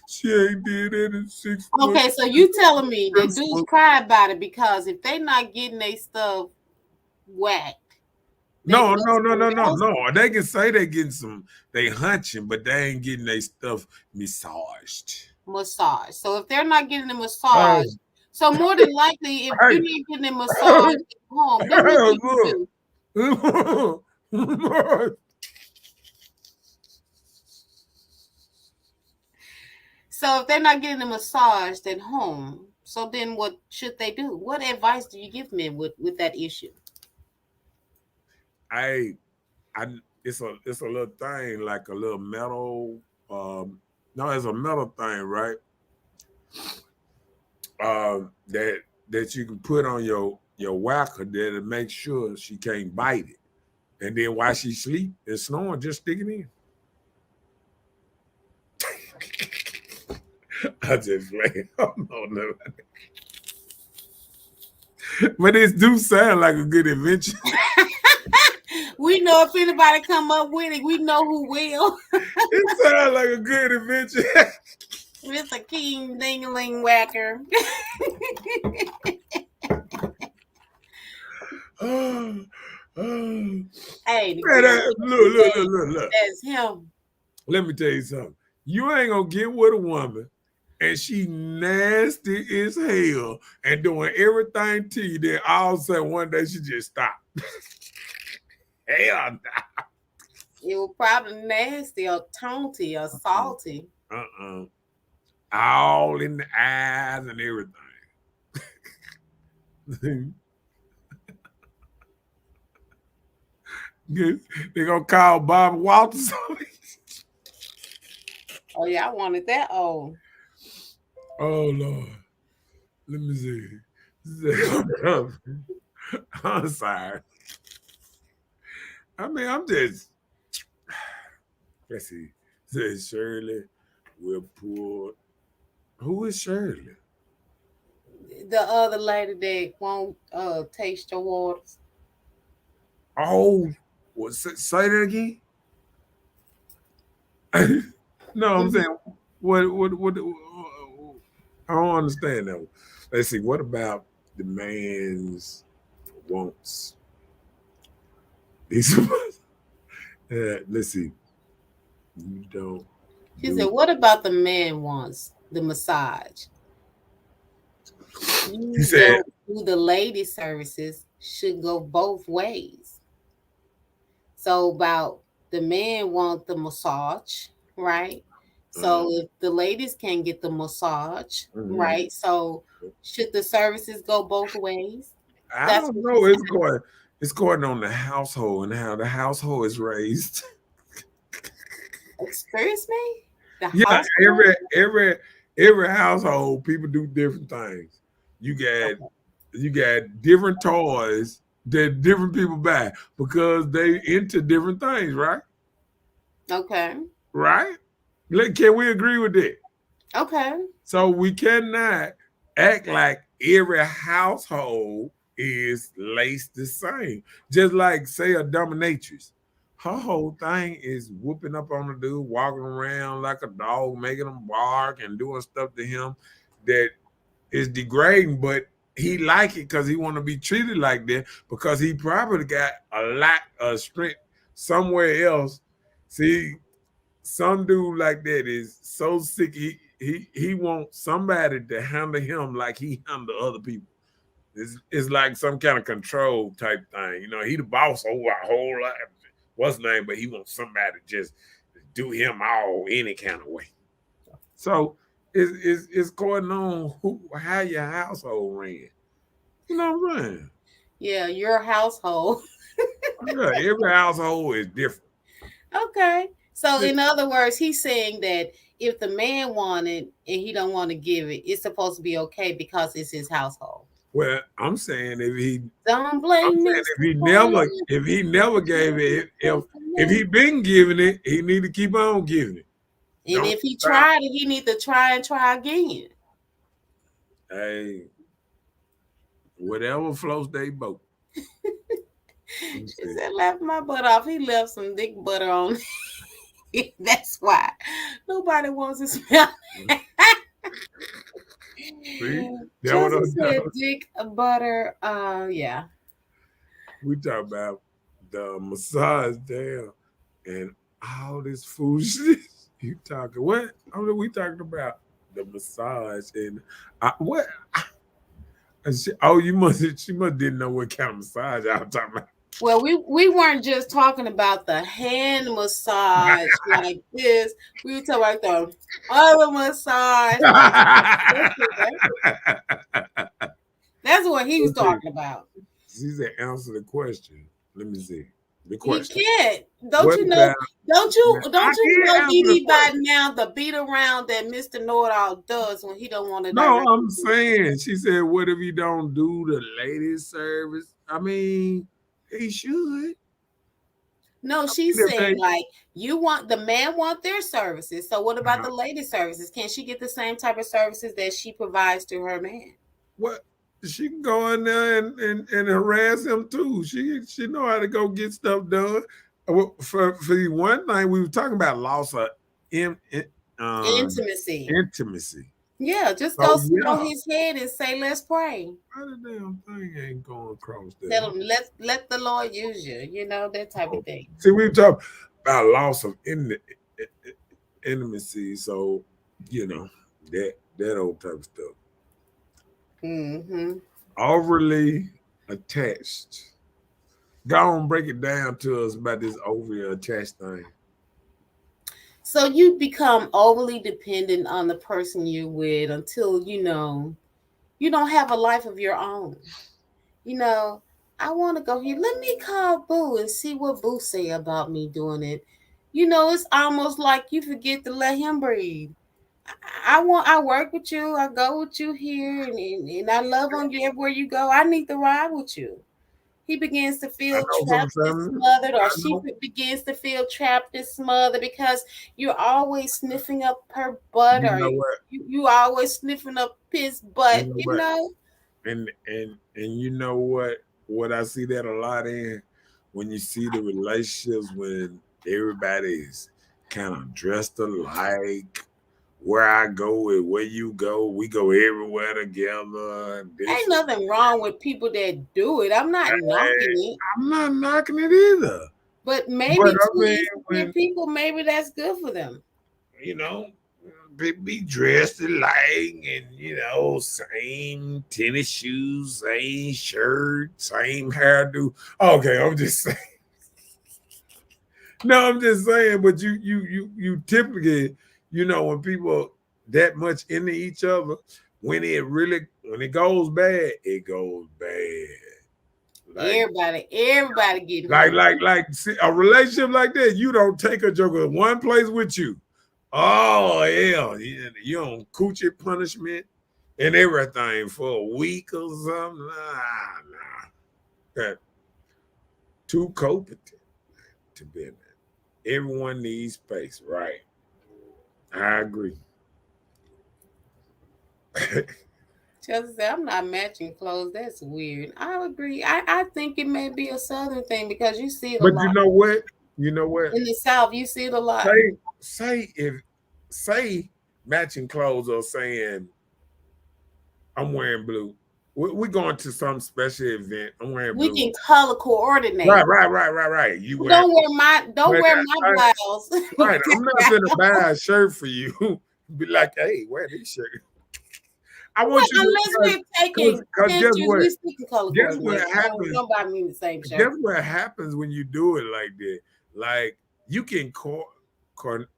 she ain't did it in 6 months. Okay, so you telling me that dudes cry about it because if they not getting their stuff whacked. No. They can say they getting they hunching, but they ain't getting their stuff massaged. So if they're not getting a massage, so more than likely, if you're not getting a massage at home, then what you do? So if they're not getting a massage at home, so then what should they do? What advice do you give men with that issue? It's a little thing, like a little metal. No, it's a metal thing, right? That you can put on your whacker there to make sure she can't bite it, and then while she sleep and snoring, just stick it in. I just play. Oh no. But it do sound like a good invention. We know if anybody come up with it, we know who will. It sounds like a good invention. It's a king ding-a-ling whacker. Hey, look. That's him. Let me tell you something. You ain't gonna get with a woman and she nasty as hell and doing everything to you. Then all of a sudden one day she just stopped. Hell no. It was probably nasty or taunty or salty. All in the eyes and everything. They're gonna call Bob Walters. Oh yeah, I wanted that. Oh Lord. Let me see. I'm sorry. I mean, I'm just. Let's see. Says Shirley will pour. Who is Shirley? The other lady that won't taste your waters. Oh, say that again. No, I'm saying what I don't understand that one. Let's see. What about the man's wants? These. Let's see. You don't. She said, "What about the man wants the massage?" He said, "Do the lady services should go both ways." So about the man want the massage, right? So if the ladies can get the massage, right? So should the services go both ways? I don't know. It's going on the household and how the household is raised. Excuse me? Yeah, every household, people do different things. You got different toys that different people buy because they into different things, right? Okay. Right? Can we agree with that? Okay. So we cannot act like every household is laced the same. Just like, say, a dominatrix. Her whole thing is whooping up on the dude, walking around like a dog, making him bark and doing stuff to him that is degrading, but he like it because he want to be treated like that because he probably got a lot of strength somewhere else. See, some dude like that is so sick. He wants somebody to handle him like he handle other people. It's like some kind of control type thing. You know, he the boss over a whole lot. What's his name? But he wants somebody to just do him all any kind of way. So it's going on how your household ran. You know what I'm saying? Yeah, your household. Yeah, every household is different. Okay. So in other words, he's saying that if the man wanted and he don't want to give it, it's supposed to be okay because it's his household. Well, I'm saying Don't blame me. if he never gave it, if he been giving it, he need to keep on giving it. And Don't if he stop. tried it, he need to try and try again. Hey, whatever floats they boat. She said, "Laugh my butt off." He left some dick butter on. That's why nobody wants to smell. See, that what Joseph I'm said talking. dick butter. Yeah. We talk about the massage there and all this foolishness. You talking what? We talking about the massage and what? And she must didn't know what kind of massage I was talking about. Well, we weren't just talking about the hand massage like this. We were talking about the other massage. That's what he was talking about. She said, "Answer the question." Let me see the He question. can't. Don't What you know? about? Don't you know Answer the Dee by question. now the beat around that Mr. Know-it-all does when he don't want to No, direct. I'm saying. She said, "What if he don't do the ladies' service?" I mean, he should. No, she's saying like the man want their services. So what about the lady services? Can she get the same type of services that she provides to her man? What? She can go in there and harass him too. She know how to go get stuff done. For one thing, we were talking about loss of Intimacy. intimacy. Yeah, just So go sit on his head and say, "Let's pray." the damn thing ain't going across there. Tell him, let the Lord use you. You know, that type of thing. See, we talk about loss of intimacy. So you know that old type of stuff. Mm-hmm. Overly attached. Go on, break it down to us about this overly attached thing. So you become overly dependent on the person you're with until you don't have a life of your own. You know, I want to go here. Let me call Boo and see what Boo say about me doing it. You know, it's almost like you forget to let him breathe. I work with you. I go with you here, and I love on you everywhere you go. I need to ride with you. He begins to I feel know trapped and something. smothered, or I she know. begins to feel trapped and smothered because you're always sniffing up her butt, You or know what? you always sniffing up his You butt. know You what? know. And you know what? What I see that a lot in when you see the relationships when everybody's kind of dressed alike. Where I go and where you go, we go everywhere together. Ain't nothing wrong with people that do it. I'm not knocking it. I'm not knocking it either. But But maybe I two mean, insecure people, maybe that's good for them. you know, be dressed alike and same tennis shoes, same shirt, same hairdo. Okay, I'm just saying. No, I'm just saying, but you typically, when people that much into each other, when it goes bad, it goes bad. Everybody getting hurt. See, a relationship like that, you don't take a joker in one place with you. Oh yeah, you on coochie punishment and everything for a week or something. Nah. That too competent to be in that. Everyone needs space, right? I agree. Chelsea said, I'm not matching clothes. That's weird. I agree. I think it may be a Southern thing because you see it a But lot. You know what? In the South, you see it a lot. Say matching clothes or saying I'm wearing blue. We're going to some special event. I'm wearing We blue. can color coordinate. Right. You wear Don't wear my blouse. right. I'm not gonna buy a shirt for you. Be like, hey, wear this shirt. I want you Unless to we're taking because guess pictures, what? we still can color Guess coordinate. what happens? Nobody mean the same shirt. Guess what happens when you do it like that? Like you can color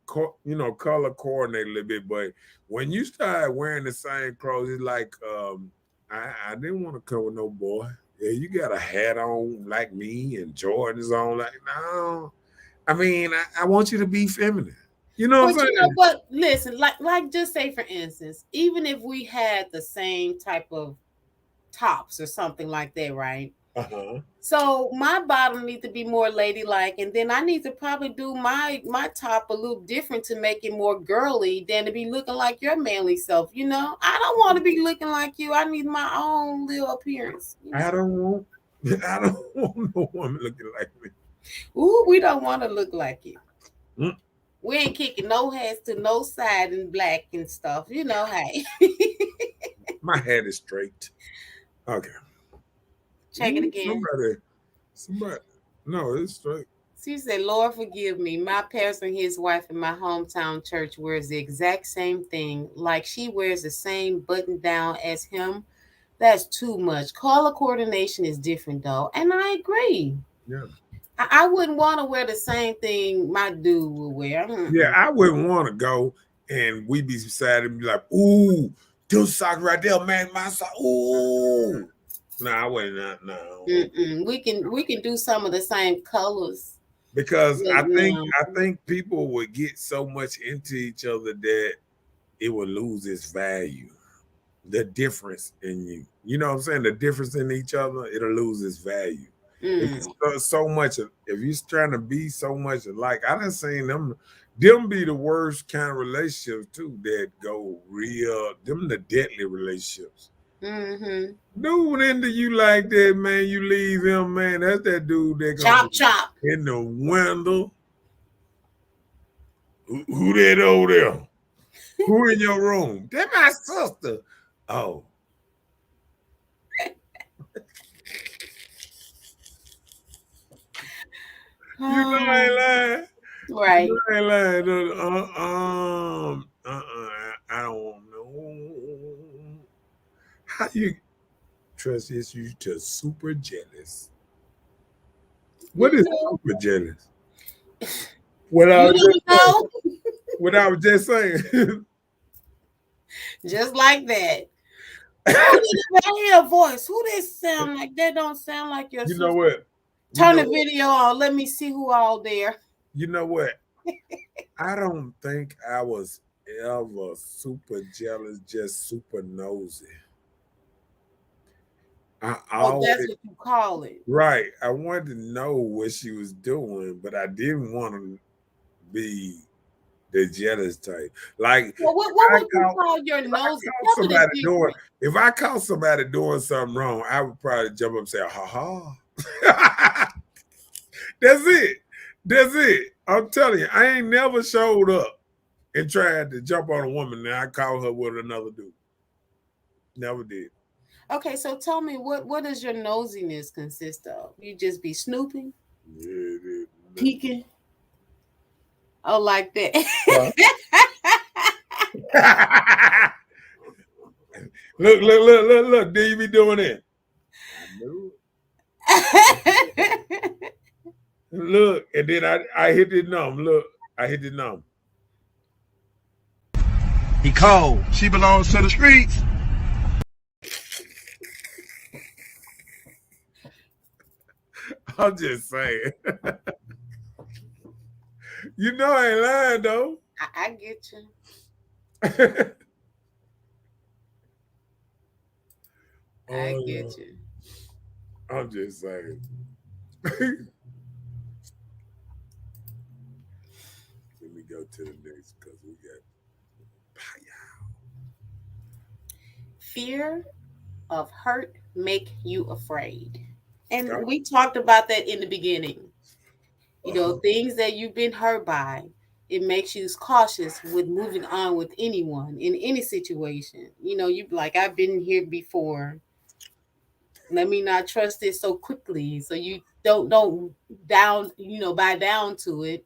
coordinate a little bit, but when you start wearing the same clothes, it's like I didn't want to come with no boy. Yeah, you got a hat on like me and Jordans on like no. I mean, I want you to be feminine. You know what I'm saying? You know what? Listen, like just say for instance, even if we had the same type of tops or something like that, right? Uh-huh. So my bottom needs to be more ladylike, and then I need to probably do my top a little different to make it more girly than to be looking like your manly self. You know, I don't want to be looking like you. I need my own little appearance. You know? I don't want no woman looking like me. Ooh, we don't want to look like you. Mm. We ain't kicking no heads to no side and black and stuff. You know, hey. My head is straight. Okay. Check it again. Somebody. No, it's straight. She said, Lord forgive me. My pastor and his wife in my hometown church wears the exact same thing. Like she wears the same button down as him. That's too much. Color coordination is different though. And I agree. Yeah. I wouldn't want to wear the same thing my dude would wear. Yeah, I wouldn't want to go and we be beside and be like, ooh, those socks right there, man, my socks. Ooh. No, I wouldn't. No. We can do some of the same colors. Because I think people would get so much into each other that it would lose its value. The difference in you. You know what I'm saying? The difference in each other, it'll lose its value. If so much, if you're trying to be so much alike, I done seen them be the worst kind of relationships too that go real, them the deadly relationships. Dude into you like that, man, you leave him, man, that's that dude that chop in the window. Who that over there? Who in your room? That's my sister. Oh. You know I ain't lying. Right. You know I ain't lying. I don't know. How you trust this? You just super jealous. What is super jealous? What I was just saying. Just like that. Who did I hear a voice? Who they sound like? That don't sound like your sister. You know what? Turn the video on. Let me see who all there. You know what? I don't think I was ever super jealous, just super nosy. That's what you call it. Right. I wanted to know what she was doing, but I didn't want to be the jealous type. Like, well, what would you call your nose? If I caught somebody doing something wrong, I would probably jump up and say, ha ha. That's it. I'm telling you, I ain't never showed up and tried to jump on a woman and I caught her with another dude. Never did. Okay, so tell me, what does your nosiness consist of? You just be snooping? Yeah, peeking? Oh, like that. Look. Do you be doing it? I knew it. Look, and then I hit the numb. Look, I hit the numb. He cold. She belongs to the streets. I'm just saying. You know I ain't lying though. I get you. I get you. I'm just saying. Let me go to the next because we got. fear of hurt make you afraid? And Okay. we talked about that in the beginning. Uh-huh. Things that you've been hurt by, it makes you cautious with moving on with anyone in any situation. You like, I've been here before. Let me not trust it so quickly. So you don't down, buy down to it.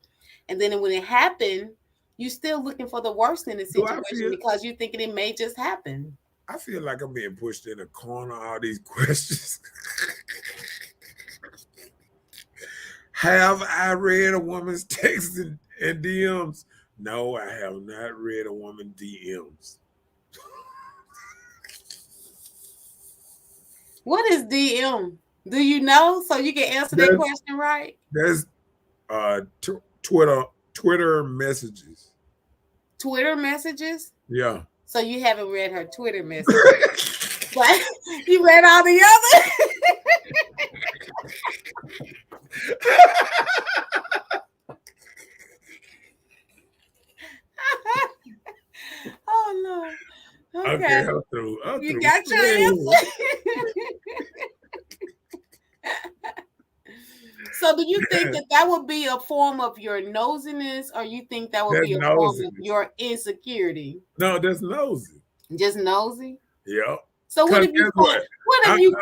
And then when it happened, you still looking for the worst in the Do I situation feel? because you thinking it may just happen. I feel like I'm being pushed in a corner. All these questions. Have I read a woman's texts and DMs? No, I have not read a woman's DMs. What is DM? Do you know? So you can answer that That's question right. that's Twitter messages. Twitter messages. Yeah. So you haven't read her Twitter messages, but you read all the other. Oh no. Okay, Okay. I'm through. You got your answer. So do you think that would be a form of your nosiness, or you think that would That's be a form nosy. of your insecurity? No, that's nosy. Just nosy? Yeah. So what Cause if you guess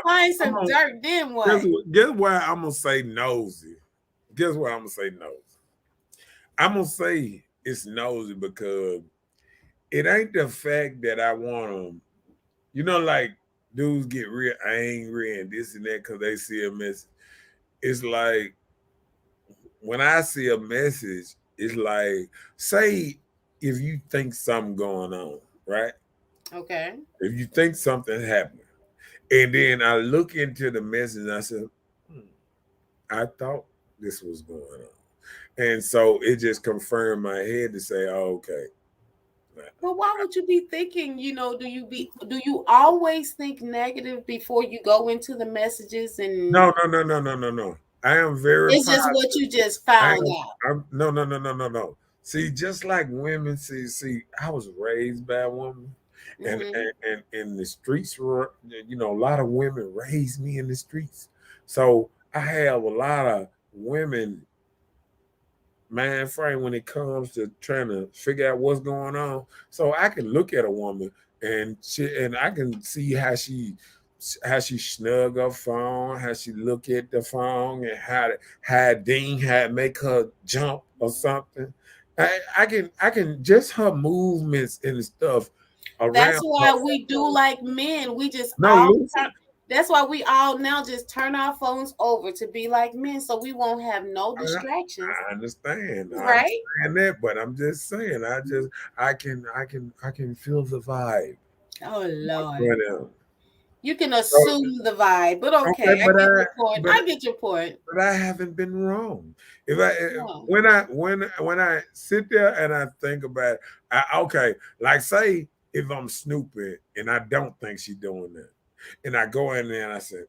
find what? some I'm dirt, then what? guess why I'm gonna say nosy. Guess why I'm gonna say nosy. I'm gonna say it's nosy because it ain't the fact that I want them. Like dudes get real angry and this and that because they see a message. It's like when I see a message, it's like, say if you think something going on, right? Okay. If you think something happened, and then I look into the message and I said, I thought this was going on. And so it just confirmed my head to say, oh, okay. Well, why would you be thinking, do you always think negative before you go into the messages? And No. I am very it's just positive. what you just found out. No. See, just like women, see, I was raised by a woman, and Mhm. in the streets were, a lot of women raised me in the streets, so I have a lot of women mind frame when it comes to trying to figure out what's going on. So I can look at a woman and I can see how she snug her phone, how she look at the phone, and how ding, how it make her jump or something. I can just her movements and stuff That's around why her. we do like men. We just No, all listen. that's why we all now just turn our phones over to be like men, so we won't have no distractions. I understand. I Right? understand that, but I'm just saying. I can feel the vibe. Oh Lord. But, You can so, assume the vibe, but okay, okay, I get your point. but I get your point. but I haven't been wrong. If I No. when I sit there and I think about it, okay, like say if I'm snooping and I don't think she's doing that, and I go in there and I say,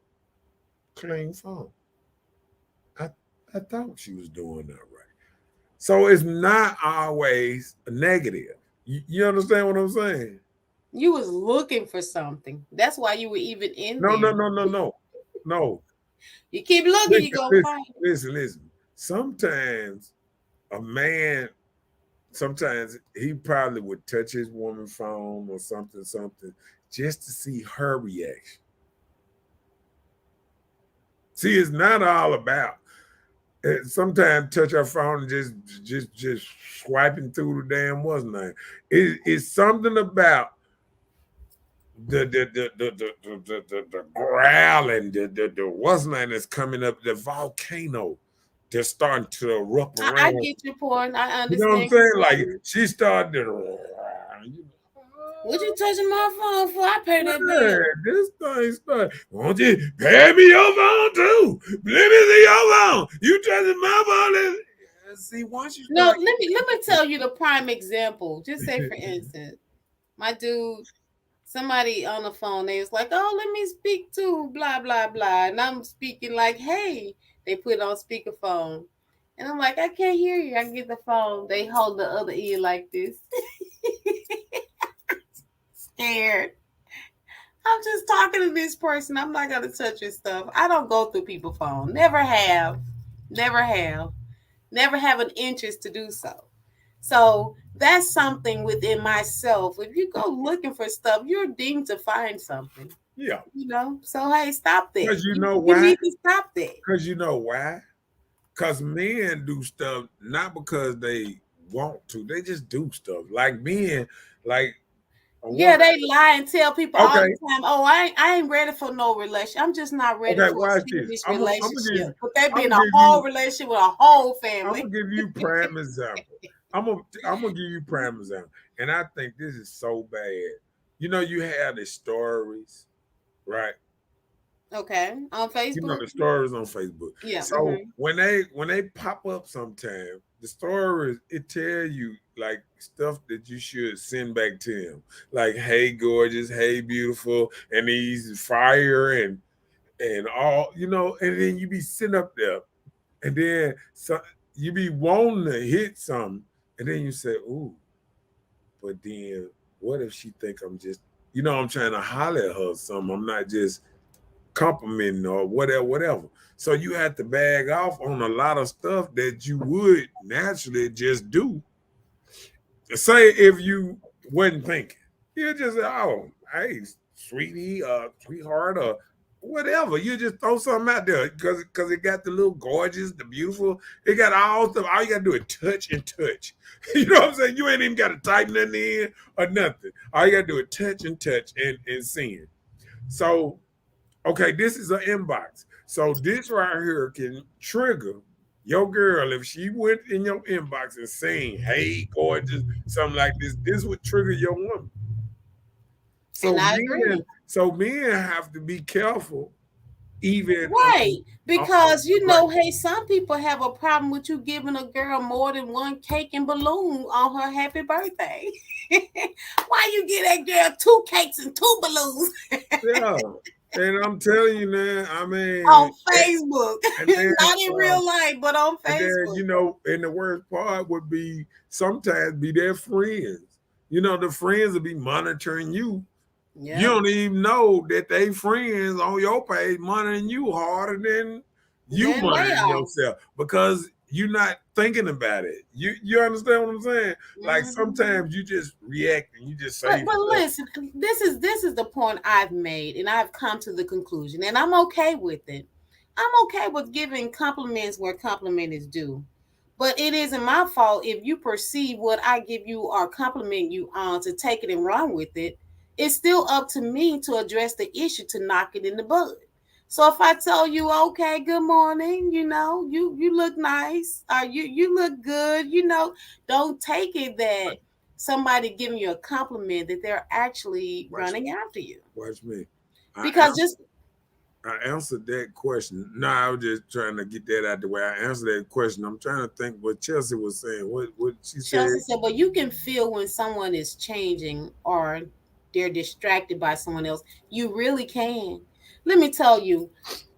clean phone. I I thought she was doing that right. So it's not always a negative. You understand what I'm saying? You was looking for something. That's why you were even in No, no, there. no, no, no, no. You keep looking, Listen, you're gonna listen, find it. listen. Sometimes a man, sometimes he probably would touch his woman's phone or something, just to see her reaction. See, it's not all about. Sometimes touch her phone and just swiping through the damn what's name. It's something about the growling, the what's name that's coming up, the volcano that's starting to erupt I around. get your point. I You know what I'm understand saying? Like completely. she started to. What you touching my phone for? I pay that Man, bill. this thing started. Won't you pay me your phone too? Let me see your phone. You touching my phone? See, once you No, start. let me tell you the prime example. Just say for instance, my dude, somebody on the phone, they was like, oh, let me speak to blah blah blah. And I'm speaking like, hey, they put it on speakerphone. And I'm like, I can't hear you. I get the phone. They hold the other ear like this. Scared. I'm just talking to this person. I'm not gonna touch his stuff. I don't go through people's phone. Never have. Never have. Never have an interest to do so. So that's something within myself. If you go looking for stuff, you're deemed to find something. Yeah. So hey, stop that. Because you know You why? need to stop that. Because you know why? Because men do stuff not because they want to, they just do stuff. Like men, like a Yeah, woman. they lie and tell people all Okay. the time, "Oh, I ain't ready for no relationship. I'm just not ready Okay, for a watch this. serious I'm gonna relationship." give But they be I'm in gonna a give whole you relationship with a whole I'm family. gonna give you prime example. I'm gonna give you prime example. And I think this is so bad. You know, you have the stories, right? Okay, on You know Facebook. the stories on Facebook. Yeah. So when they pop up sometime, the stories it tell you like stuff that you should send back to him. Like, hey gorgeous, hey beautiful, and he's fire and all, and then you be sitting up there and then you be wanting to hit something, and then you say, ooh, but then what if she think I'm just, I'm trying to holler at her or something. I'm not just complimenting or whatever. So you have to bag off on a lot of stuff that you would naturally just do. Say if you wasn't thinking, you just say, oh, hey, sweetie, sweetheart, or whatever. You just throw something out there because it got the little gorgeous, the beautiful. It got all stuff. All you gotta do is touch and touch. You know what I'm saying? You ain't even gotta tighten nothing in or nothing. All you gotta do is touch and send. So okay, this is an inbox. So this right here can trigger your girl if she went in your inbox and saying, hey, gorgeous, something like this. This would trigger your woman. And So I agree. men have to be careful, even Right. Because right. hey, some people have a problem with you giving a girl more than one cake and balloon on her happy birthday. Why you give that girl 2 cakes and 2 balloons Yeah. And I'm telling you now, I mean, on Facebook? and then Not in real life, but on and then, Facebook. and the worst part would be sometimes be their friends. The friends will be monitoring you. You Yeah. don't even know that they friends on your page monitoring you harder than you Then they monitoring are. yourself because you're not thinking about it. You understand what I'm saying? Like sometimes you just react and you just say But stuff. listen, this is the point I've made, and I've come to the conclusion, and I'm okay with it. I'm okay with giving compliments where compliment is due. But it isn't my fault if you perceive what I give you or compliment you on to take it and run with it. It's still up to me to address the issue to knock it in the bud. So if I tell you, okay, good morning, you look nice, or you look good, don't take it that somebody giving you a compliment that they're actually running after you. Watch me. Because just I answered that question. No, I was just trying to get that out the way. I answered that question. I'm trying to think what Chelsea was saying. What she said. Chelsea said, but you can feel when someone is changing or they're distracted by someone else. You really can. Let me tell you,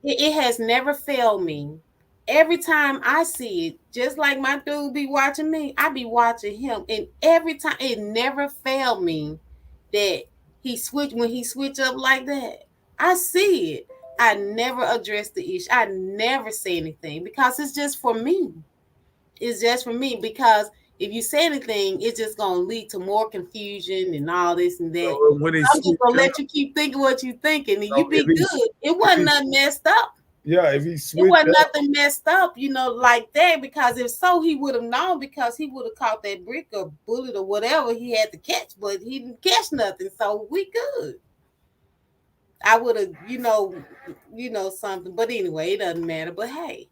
it has never failed me. Every time I see it, just like my dude be watching me, I be watching him. And every time it never failed me that when he switch up like that. I see it. I never address the issue. I never say anything because it's just for me. It's just for me because if you say anything, it's just gonna lead to more confusion and all this and that. So when he I'm just switched gonna up, let you keep thinking what you thinking, and so you be good. It if wasn't he nothing messed up. yeah, if he It switched wasn't up, nothing messed up, like that. Because if so, he would have known because he would have caught that brick or bullet or whatever he had to catch, but he didn't catch nothing, so we good. I would have, something. But anyway, it doesn't matter. But hey,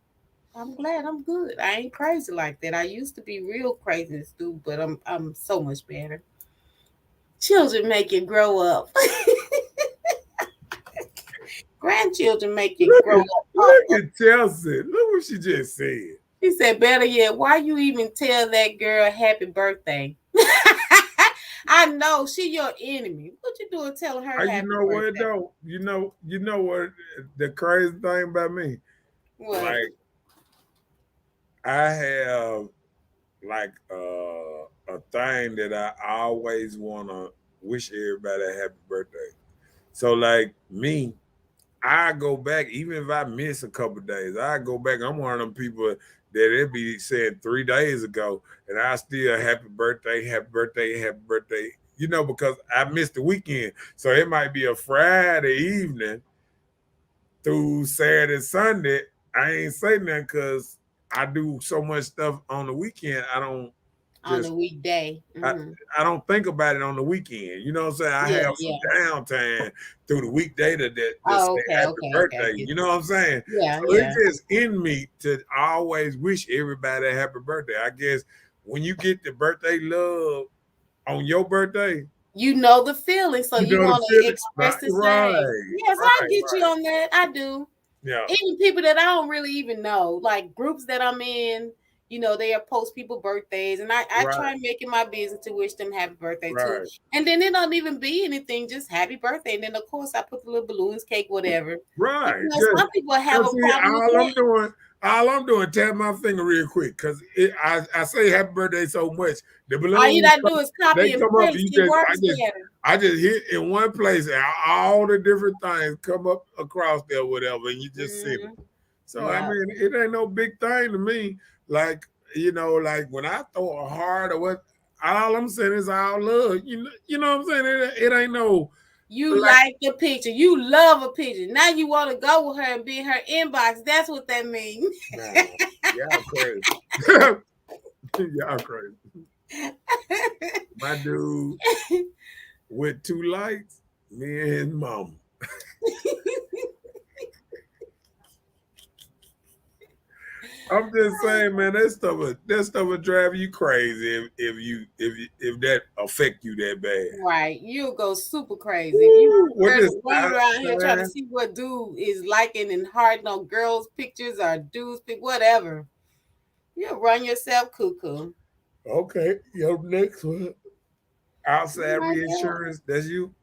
I'm glad I'm good. I ain't crazy like that. I used to be real crazy and stupid, but I'm so much better. Children make you grow up. Grandchildren make you grow up. look at Chelsea. Look what she just said. He said, better yet, why you even tell that girl happy birthday? I know she your enemy. What you doing telling her You happy know what birthday? though? You know what the crazy thing about me? What? Like I have like a thing that I always wanna wish everybody a happy birthday. So like me, I go back, even if I miss a couple of days, I go back. I'm one of them people that it be saying 3 days ago, and I still happy birthday, happy birthday, happy birthday. You know, because I missed the weekend. So it might be a Friday evening through Saturday, Sunday. I ain't say nothing because I do so much stuff on the weekend. I don't On just the weekday. I, Mm-hmm. I don't think about it on the weekend. You know what I'm saying? I Yeah, have some yeah. downtime through the weekday to Oh, say okay, happy okay, okay. I birthday. get You know you. what I'm saying? Yeah, So it's yeah. just in me to always wish everybody a happy birthday. I guess when you get the birthday love on your birthday, You know the feeling, so you you know the want to feeling. express Right, the same. right, Yes, I right, get you right. on that. I do. Yeah, Even people that I don't really even know, like groups that I'm in, they post people birthdays, and I right, try and make it my business to wish them happy birthday too. right, And then it don't even be anything, just happy birthday. And then of course I put the little balloons, cake, whatever. right. Some people have Cause a see, problem with that. all I'm doing, tap my finger real quick, cause I say happy birthday so much. The All you balloons, gotta do is they copy and come up, and paste. It works better. I just hit in one place, and all the different things come up across there, whatever, and you just send it. Hmm. So I Yeah. mean, it ain't no big thing to me. Like like when I throw a heart or what, all I'm saying is all love. You know what I'm saying? It ain't no You like. like the picture. You love a picture. Now you want to go with her and be in her inbox. That's what that means. Nah, y'all crazy. Y'all crazy. My dude with 2 lights, me and his mama. I'm just saying, man, that stuff would drive you crazy if that affect you that bad. Right. You'll go super crazy. You Woo, what is running around here trying to outside? see what dude is liking and hearting on girls' pictures or dudes' whatever. You'll run yourself cuckoo. Okay, your next one. Oh Outside my God. reassurance, that's you.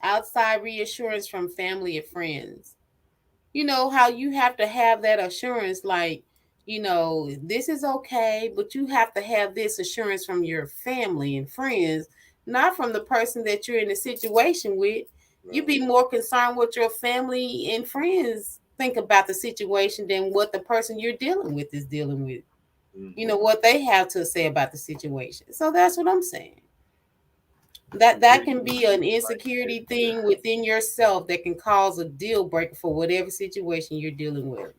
Outside reassurance from family and friends. You know how you have to have that assurance, like, this is okay, but you have to have this assurance from your family and friends, not from the person that you're in a situation with. You No. be more concerned what your family and friends think about the situation than what the person you're dealing with is dealing with. What they have to say about the situation. So that's what I'm saying. That can be an insecurity thing within yourself that can cause a deal breaker for whatever situation you're dealing with.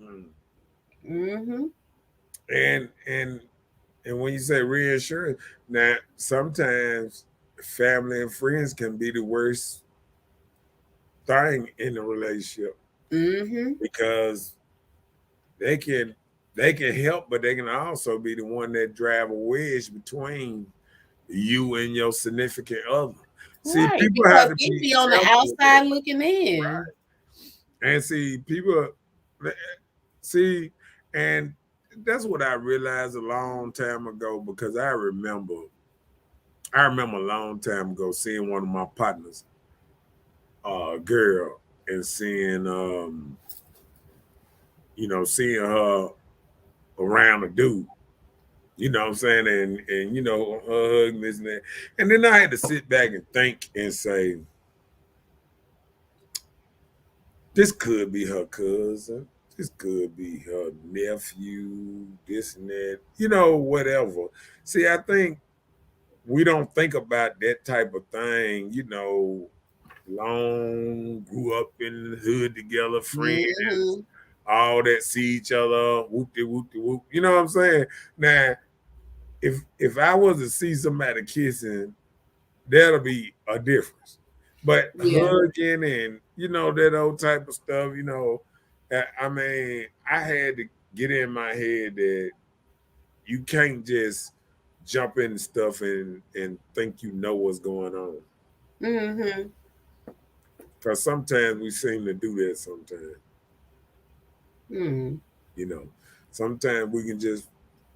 Mm. Hmm. And when you say reassurance, now sometimes family and friends can be the worst thing in a relationship Hmm. because they can they can help, but they can also be the one that drive a wedge between you and your significant other. See, Right, people have because to they be be on the careful with that. outside looking in. And see, people see, and that's what I realized a long time ago because I remember a long time ago seeing one of my partners, girl, and seeing her around a dude. You know what I'm saying? And her hugging this and that. And then I had to sit back and think and say, this could be her cousin. This could be her nephew, this and that, whatever. See, I think we don't think about that type of thing, long, grew up in the hood together, friends, Hmm. all that, see each other, whoop de whoop de whoop. You know what I'm saying? Now, if I was to see somebody kissing, that'll be a difference. But Yeah. hugging and that old type of stuff, I mean, I had to get in my head that you can't just jump into stuff and think you know what's going on. Hmm. Because sometimes we seem to do that sometimes, Hmm. you know. Sometimes we can just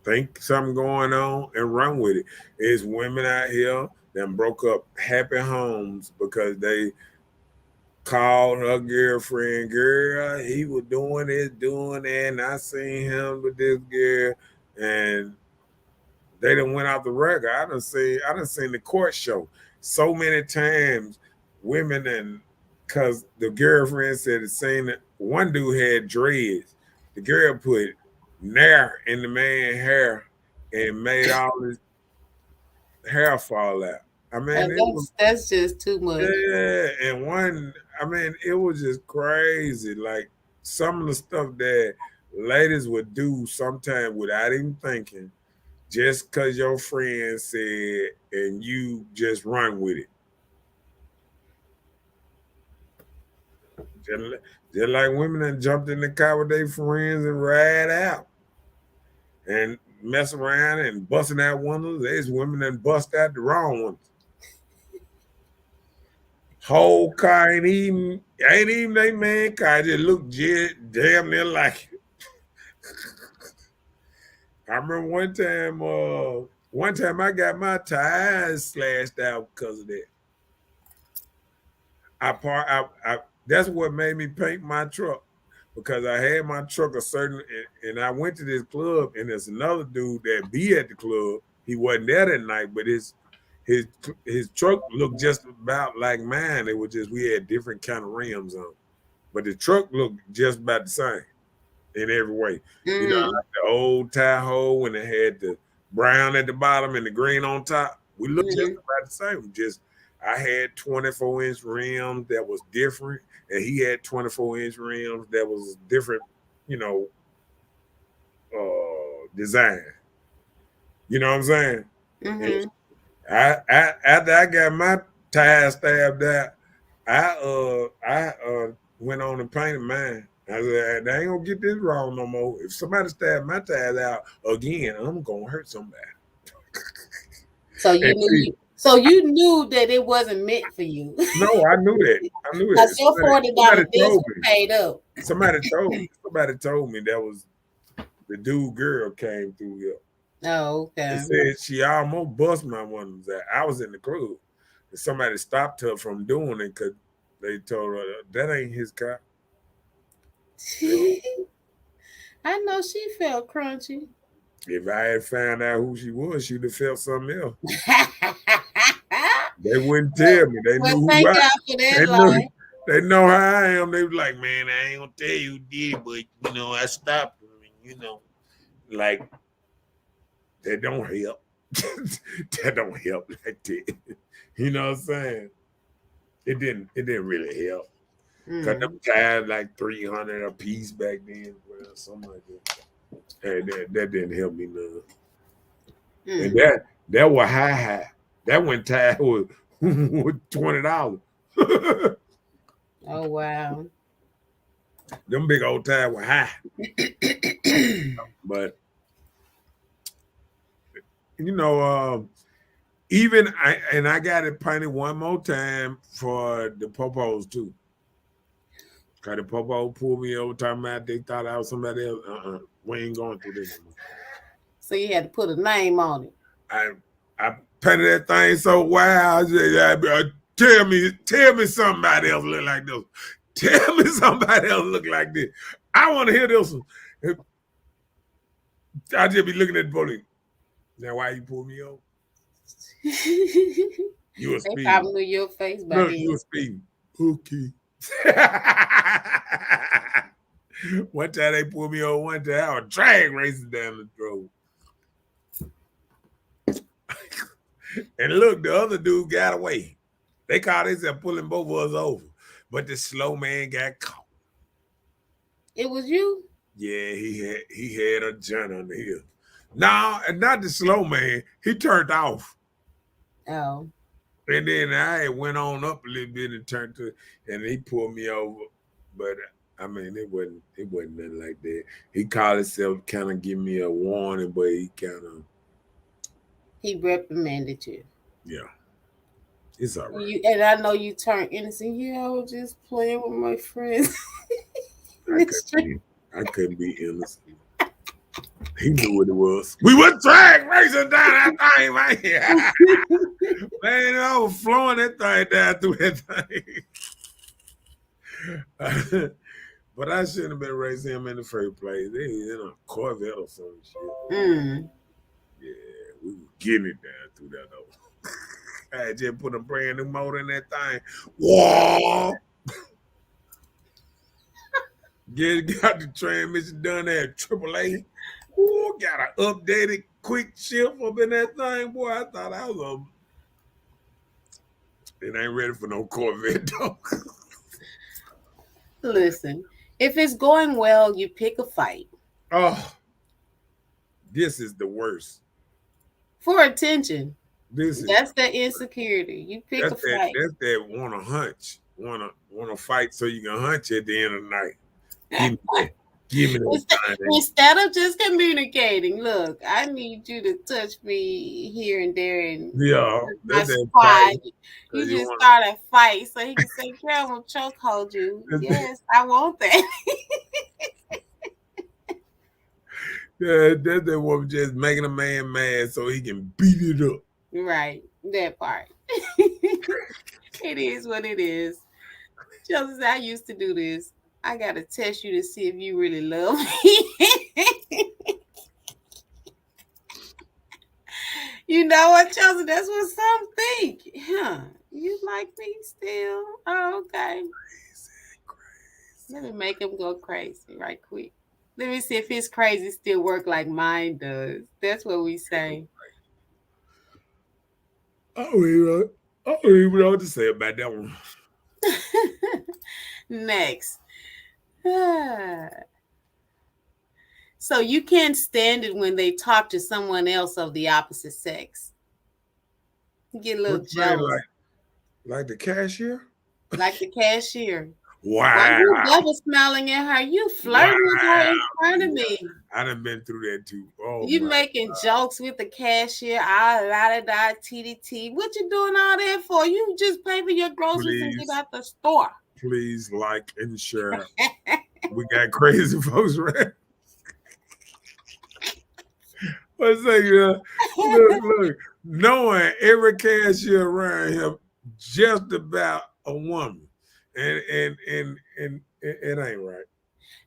think something going on and run with it. There's women out here that broke up happy homes because they called her girlfriend, girl, he was doing this, doing that, and I seen him with this girl, and they done went out the record. I done seen the court show so many times women, and because the girlfriend said the same. One dude had dreads. The girl put nair in the man's hair and made all his hair fall out. I mean, it was That's just too much. yeah, and one. I mean, it was just crazy. Like some of the stuff that ladies would do sometimes without even thinking, just because your friend said, and you just run with it. Just, just like women that jumped in the car with their friends and ride out and mess around and busting out windows. There's women that bust out the wrong ones. Whole car ain't even they man car. It just look damn near like it. I remember one time I got my tires slashed out because of that. That's what made me paint my truck, because I had my truck a certain, and I went to this club, and there's another dude that be at the club. He wasn't there that night, but his truck looked just about like mine. It was just we had different kind of rims on, but the truck looked just about the same in every way. You know, like the old Tahoe when it had the brown at the bottom and the green on top. We looked just about the same. Just I had 24-inch rims that was different, and he had 24-inch rims that was different, design. You know what I'm saying? Mm-hmm. After I got my tires stabbed out, I went on and painted mine. I said, I ain't gonna get this wrong no more. If somebody stab my tires out again, I'm gonna hurt somebody. So you knew that it wasn't meant for you. No, I knew that. Because your $40 bills were paid up. Somebody told me that was the dude girl came through here. Oh, okay. They said she almost bust my windows out. I was in the club, and somebody stopped her from doing it because they told her that ain't his car. I know she felt crunchy. If I had found out who she was, she'd have felt something else. They wouldn't tell me. They knew who I am. They know how I am. They was like, man, I ain't gonna tell you who did, but I stopped them. Like that don't help. That don't help like that. You know what I'm saying? It didn't really help. Cause them tires like $300 a piece back then, something like that. And that didn't help me none. And that was high. That one tire was $20. Oh wow. Them big old tires were high. But I got it painted one more time for the popos too. Cause the popo pulled me over talking about they thought I was somebody else. We ain't going through this anymore. So you had to put a name on it. I painted that thing so wild. I said, tell me somebody else look like this. Tell me somebody else look like this. I want to hear this one. I just be looking at the police. Now, why you pull me over? You were speeding. They probably knew your face by then. You were speeding. Okay. One time they pulled me over. One time I was drag racing down the road. And look, the other dude got away. They caught themselves pulling both of us over. But the slow man got caught. It was you? Yeah, he had a joint under here. No, not the slow man. He turned off. Oh. And then I went on up a little bit and turned to, and he pulled me over. But I mean, it wasn't nothing like that. He called himself kind of give me a warning, but he reprimanded you. Yeah. It's all right. And I know you turned innocent. Yeah, I was just playing with my friends. I couldn't be innocent. He knew what it was. We were drag racing down that thing, man. Man, I was flowing that thing down through that thing. But I shouldn't have been racing him in the first place. They in a Corvette or some shit. Yeah, we were getting it down through that though. I just put a brand new motor in that thing. Whoa! Got the transmission done at AAA. Ooh, got an updated quick shift up in that thing. Boy, I thought I was it ain't ready for no Corvette, though. Listen, if it's going well, you pick a fight. Oh, this is the worst. For attention. That's the insecurity. You pick a fight. That's that want to hunch. Want to fight so you can hunch at the end of the night. Give me that. Instead of just communicating, look, I need you to touch me here and there, and that's that fight. You just start a fight so he can say, "Girl, I'm gonna chokehold you." Yes, I want that. Yeah, that's that woman just making a man mad so he can beat it up. Right, that part. It is what it is. Just I used to do this. I gotta test you to see if you really love me. You know what, Chelsea? That's what some think. Huh? You like me still? Oh, okay. Crazy. Let me make him go crazy right quick. Let me see if his crazy still work like mine does. That's what we say. I don't even know what to say about that one. Next. So you can't stand it when they talk to someone else of the opposite sex. You get a little jealous. Like the cashier? Like the cashier. Wow. Why you double smiling at her? You flirting with her in front of me. I done been through that too. Oh, you making jokes with the cashier, la-da-da, TDT. What you doing all that for? You just pay for your groceries and get out the store. Please like and share. We got crazy folks around. What's that? Look, knowing every cashier around here just about a woman. And it ain't right.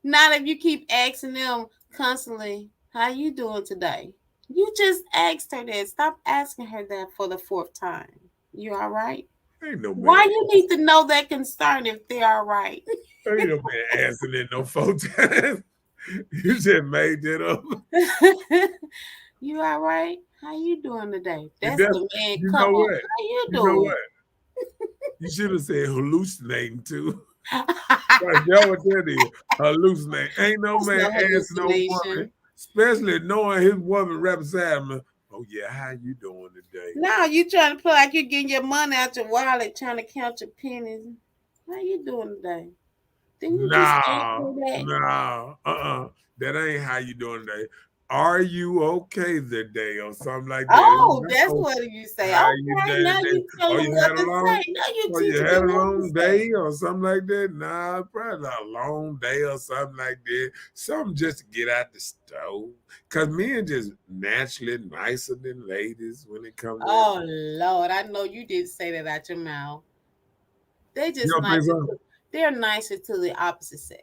Not if you keep asking them constantly, how you doing today? You just asked her that. Stop asking her that for the 4th time. You all right? Ain't no man. Why you need to know that concern if they're all right? Ain't no man asking it no 4 times. You just made that up. You all right? How you doing today? That's the man. You Come know on. what? How you doing? You know what? You should have said hallucinating too. Like that what that is. Hallucinating. Ain't no man asking no woman, especially knowing his woman right beside him. Oh yeah, how you doing today? No, you trying to play like you're getting your money out your wallet, trying to count your pennies. How you doing today? That ain't how you doing today. Are you okay today or something like that? Oh, that's what you say. How okay, you now you tell them what to say. Now you had a long day or something like that? Nah, probably a long day or something like that. Something just to get out the stove. Because men just naturally nicer than ladies when it comes to Lord, I know you didn't say that out your mouth. They just they're nicer to the opposite sex.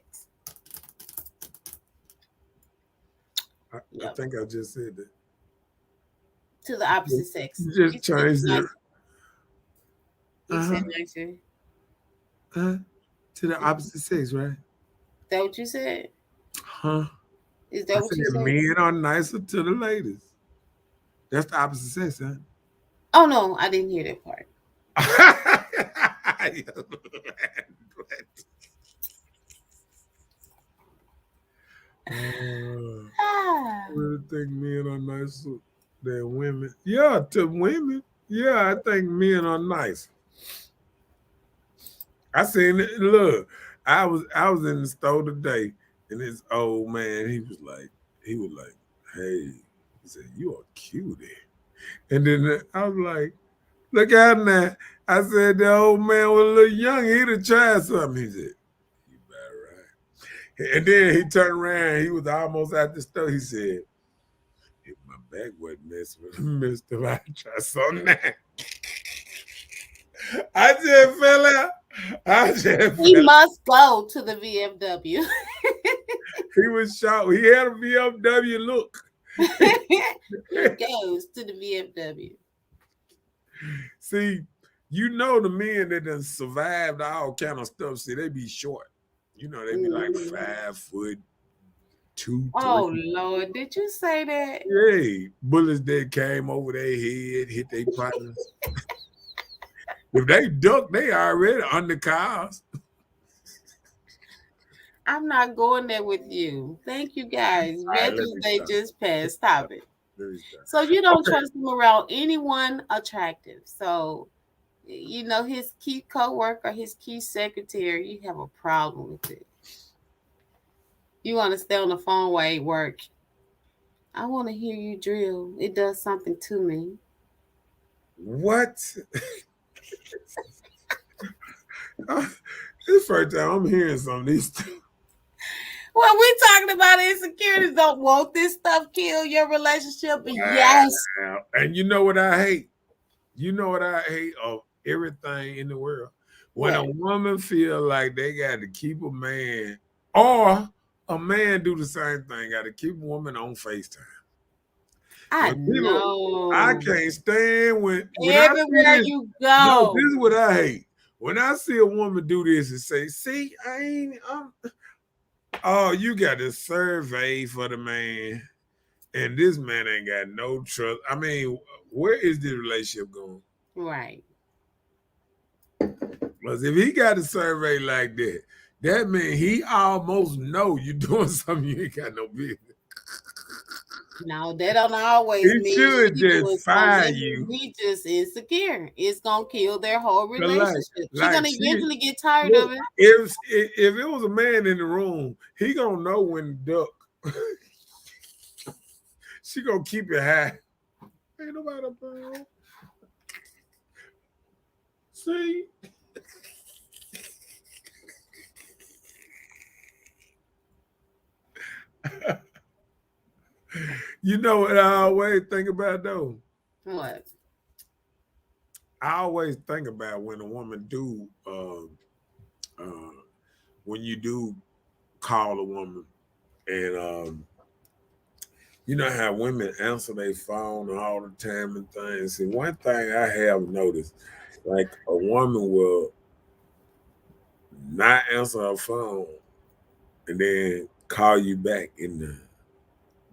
I think I just said that. To the opposite sex. You just changed it. You said nicer. To the opposite sex, right? Is that what you said? Huh? Is that what you said? Men are nicer to the ladies. That's the opposite sex, huh? Oh, no, I didn't hear that part. I really think men are nicer than women. Yeah, to women. Yeah, I think men are nice. I seen it. Look, I was in the store today, and this old man, he was like, hey, he said, you are cutie. And then I was like, look out now. I said, the old man was a little young. He'd have tried something. He said, you better right. And then he turned around. He was almost at the store. He said, if my back wasn't messed up, I'd try something now. I just fell out. He must go to the VFW. He was shocked. He had a VFW look. He goes to the VFW. See, you know the men that done survived all kind of stuff. See, they be short. You know, they be like 5'2", 3. Oh Lord, did you say that? Hey, bullets that came over their head, hit their partners. If they duck, they already under cars. I'm not going there with you. Thank you guys. All right, let Veterans me Day stop. just passed. Stop it. Let me stop. So you don't Okay. trust him around anyone attractive. So you know his key co-worker, his key secretary, you have a problem with it. You want to stay on the phone while you work. I want to hear you drill. It does something to me. What? This first time I'm hearing some of these stuff. When we talking about insecurities, don't want this stuff kill your relationship. But yes. And you know what I hate? You know what I hate of everything in the world? When a woman feel like they got to keep a man, or a man do the same thing, got to keep a woman on FaceTime. I know. I can't stand when everywhere I see this, you go. No, this is what I hate. When I see a woman do this and say, "See, oh, you got a survey for the man, and this man ain't got no trust." I mean, where is this relationship going? Right. Because if he got a survey like that, that means he almost know you doing something you ain't got no business. No, that don't always he mean should just fire you. He just insecure. It's gonna kill their whole relationship. She's gonna eventually get tired of it. If it was a man in the room, he gonna know when to duck. She gonna keep it high. Ain't nobody up there. See? You know what I always think about though? What? I always think about when a woman do when you do call a woman and you know how women answer their phone all the time and things. See, one thing I have noticed, like a woman will not answer her phone and then call you back in the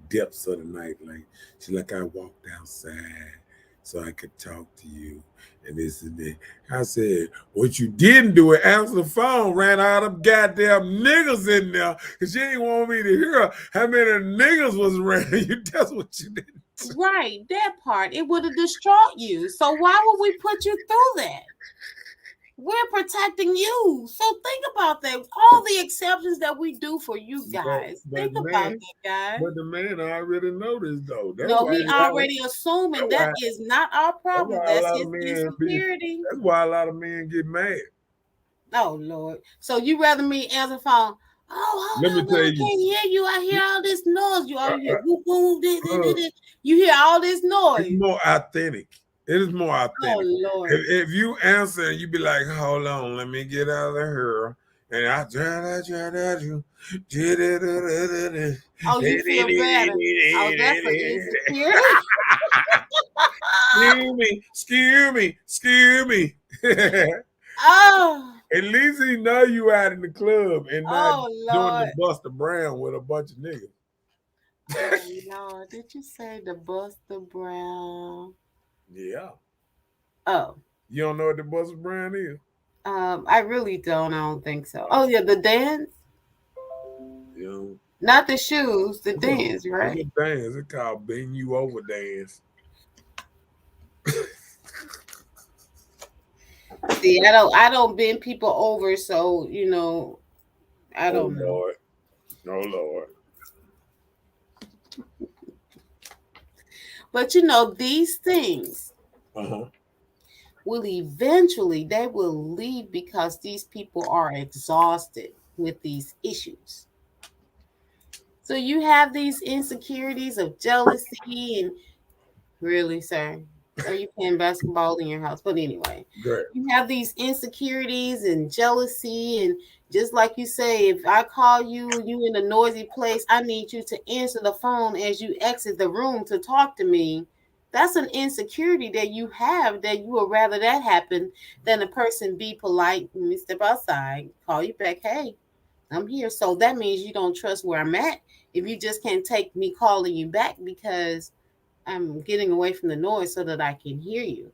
depths of the night. Like she's like, I walked outside so I could talk to you and this and that. I said, what you didn't do is answer the phone, ran out of goddamn niggas in there because you didn't want me to hear how many niggas was around you. That's what you didn't do. Right, that part. It would have distraught you. So why would we put you through that? We're protecting you. So think about that. All the exceptions that we do for you guys. Think about that, guys. But the man already know this, though. No, he already assuming that is not our problem. That's his insecurity. That's why a lot of men get mad. Oh, Lord. So you rather me answer the phone? Oh, let me tell you. I can't hear you. I hear all this noise. You all hear boom, boom, you hear all this noise. It's more authentic. It is more authentic. Oh, Lord. If you answer and you be like, hold on, let me get out of here. And I you. Oh, you feel better. Oh, that's an insecurity. Scare me. Oh. At least he know you out in the club and not doing Lord. the Buster Brown with a bunch of niggas. Oh, Lord. Did you say the Buster Brown? Yeah. Oh. You don't know what the Buster Brown is? I really don't. I don't think so. Oh, yeah, the dance? Yeah. Not the shoes, the dance, right? It's a dance. It's called Bend You Over Dance. See, I don't bend people over, so you know, I don't know. Lord. Oh Lord. But you know, these things will eventually they will leave because these people are exhausted with these issues. So you have these insecurities of jealousy and really, sir. Are you playing basketball in your house? But anyway, great. You have these insecurities and jealousy. And just like you say, if I call you and you in a noisy place, I need you to answer the phone as you exit the room to talk to me. That's an insecurity that you have, that you would rather that happen than a person be polite, let me step outside, call you back, hey, I'm here. So that means you don't trust where I'm at if you just can't take me calling you back because I'm getting away from the noise so that I can hear you.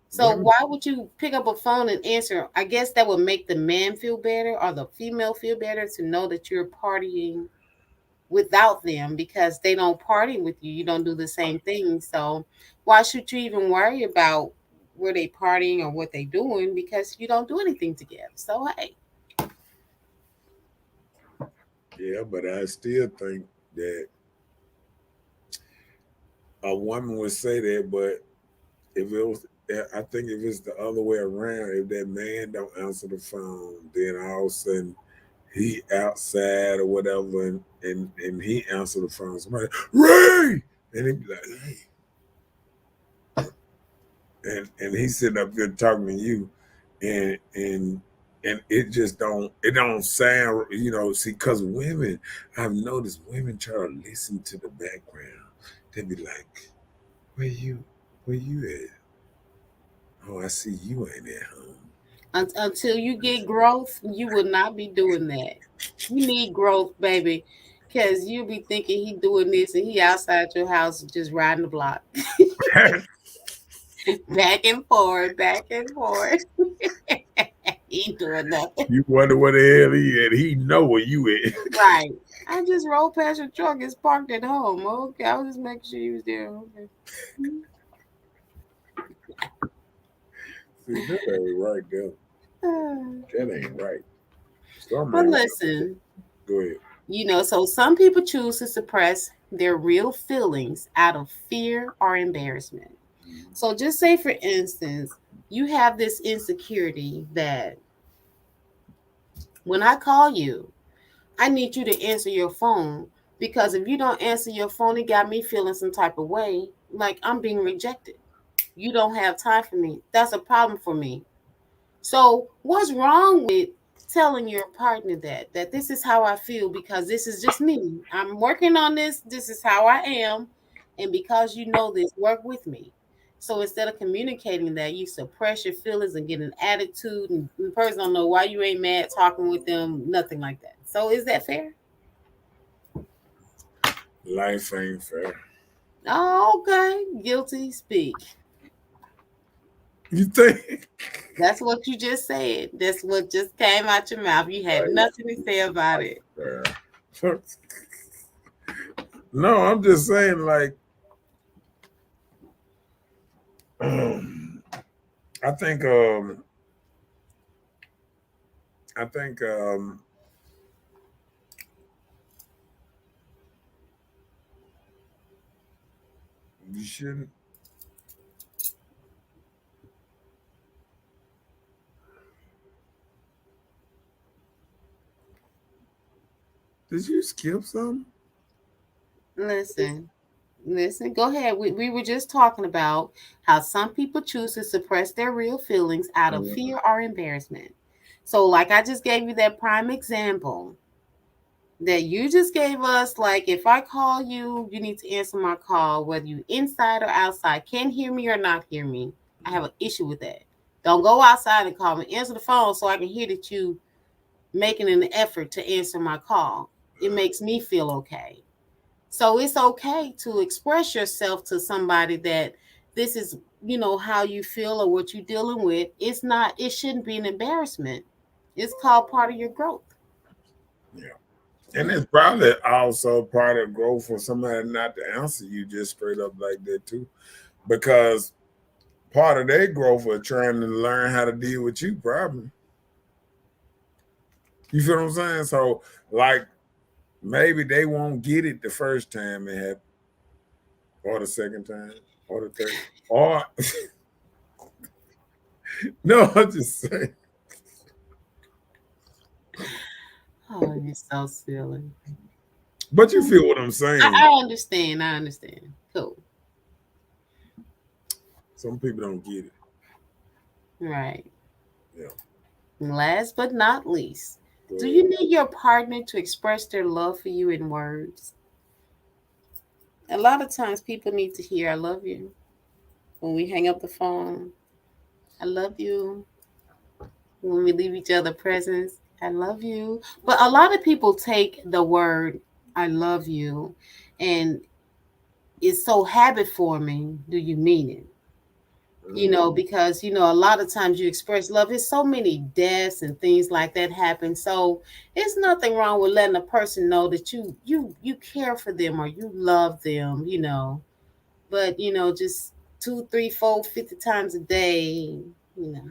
So Women, why would you pick up a phone and answer? I guess that would make the man feel better or the female feel better to know that you're partying without them because they don't party with you. You don't do the same thing. So why should you even worry about where they partying or what they doing because you don't do anything together. So hey, yeah, but I still think that a woman would say that, but if it was, I think if it's the other way around, if that man don't answer the phone, then all of a sudden he outside or whatever, and he answer the phone, somebody Ray, and he be like, hey, and he's sitting up there talking to you, and it just don't sound, see, because women, I've noticed women try to listen to the background. They be like, where you where you at? Oh, I see you ain't at home. until you get growth, you will not be doing that. You need growth, baby, because you'll be thinking he doing this and he outside your house just riding the block, back and forth, back and forth. He ain't doing nothing. You wonder where the hell he at. He know where you at. Right. I just rolled past your truck. It's parked at home. Okay, I was just making sure you was there. Okay. See, that ain't right there. That ain't right. Something But ain't right. listen, Go ahead. so some people choose to suppress their real feelings out of fear or embarrassment. So just say, for instance, you have this insecurity that when I call you, I need you to answer your phone because if you don't answer your phone, it got me feeling some type of way, like I'm being rejected. You don't have time for me. That's a problem for me. So what's wrong with telling your partner that this is how I feel because this is just me. I'm working on this. This is how I am. And because you know this, work with me. So instead of communicating that, you suppress your feelings and get an attitude, and the person don't know why you ain't mad talking with them, nothing like that. So is that fair? Life ain't fair. Oh, okay. Guilty speak. You think? That's what you just said. That's what just came out your mouth. You had nothing to say about it. Fair. No, I'm just saying, like, I think, I think, you shouldn't. Did you skip something? Listen, listen, go ahead. We were just talking about how some people choose to suppress their real feelings out of fear or embarrassment. So, like I just gave you that prime example that you just gave us, like if I call you, you need to answer my call, whether you inside or outside, can hear me or not hear me. I have an issue with that. Don't go outside and call me. Answer the phone so I can hear that you making an effort to answer my call. It makes me feel okay. So it's okay to express yourself to somebody that this is, how you feel or what you're dealing with. It shouldn't be an embarrassment. It's called part of your growth. Yeah. And it's probably also part of growth for somebody not to answer you just straight up like that too. Because part of their growth are trying to learn how to deal with you, probably. You feel what I'm saying? So, like, maybe they won't get it the first time it happens, or the second time, or the third, or no, I'm just saying. Oh, you're so silly. But you feel what I'm I, saying. I understand. I understand. Cool. Some people don't get it. Right. Yeah. And last but not least, Go do ahead. you need your partner to express their love for you in words? A lot of times people need to hear I love you when we hang up the phone. I love you. When we leave each other presents, I love you. But a lot of people take the word I love you and it's so habit forming. Do you mean it? Because a lot of times you express love. There's so many deaths and things like that happen. So there's nothing wrong with letting a person know that you care for them or you love them, But just 2, 3, 4, 50 times a day, you know,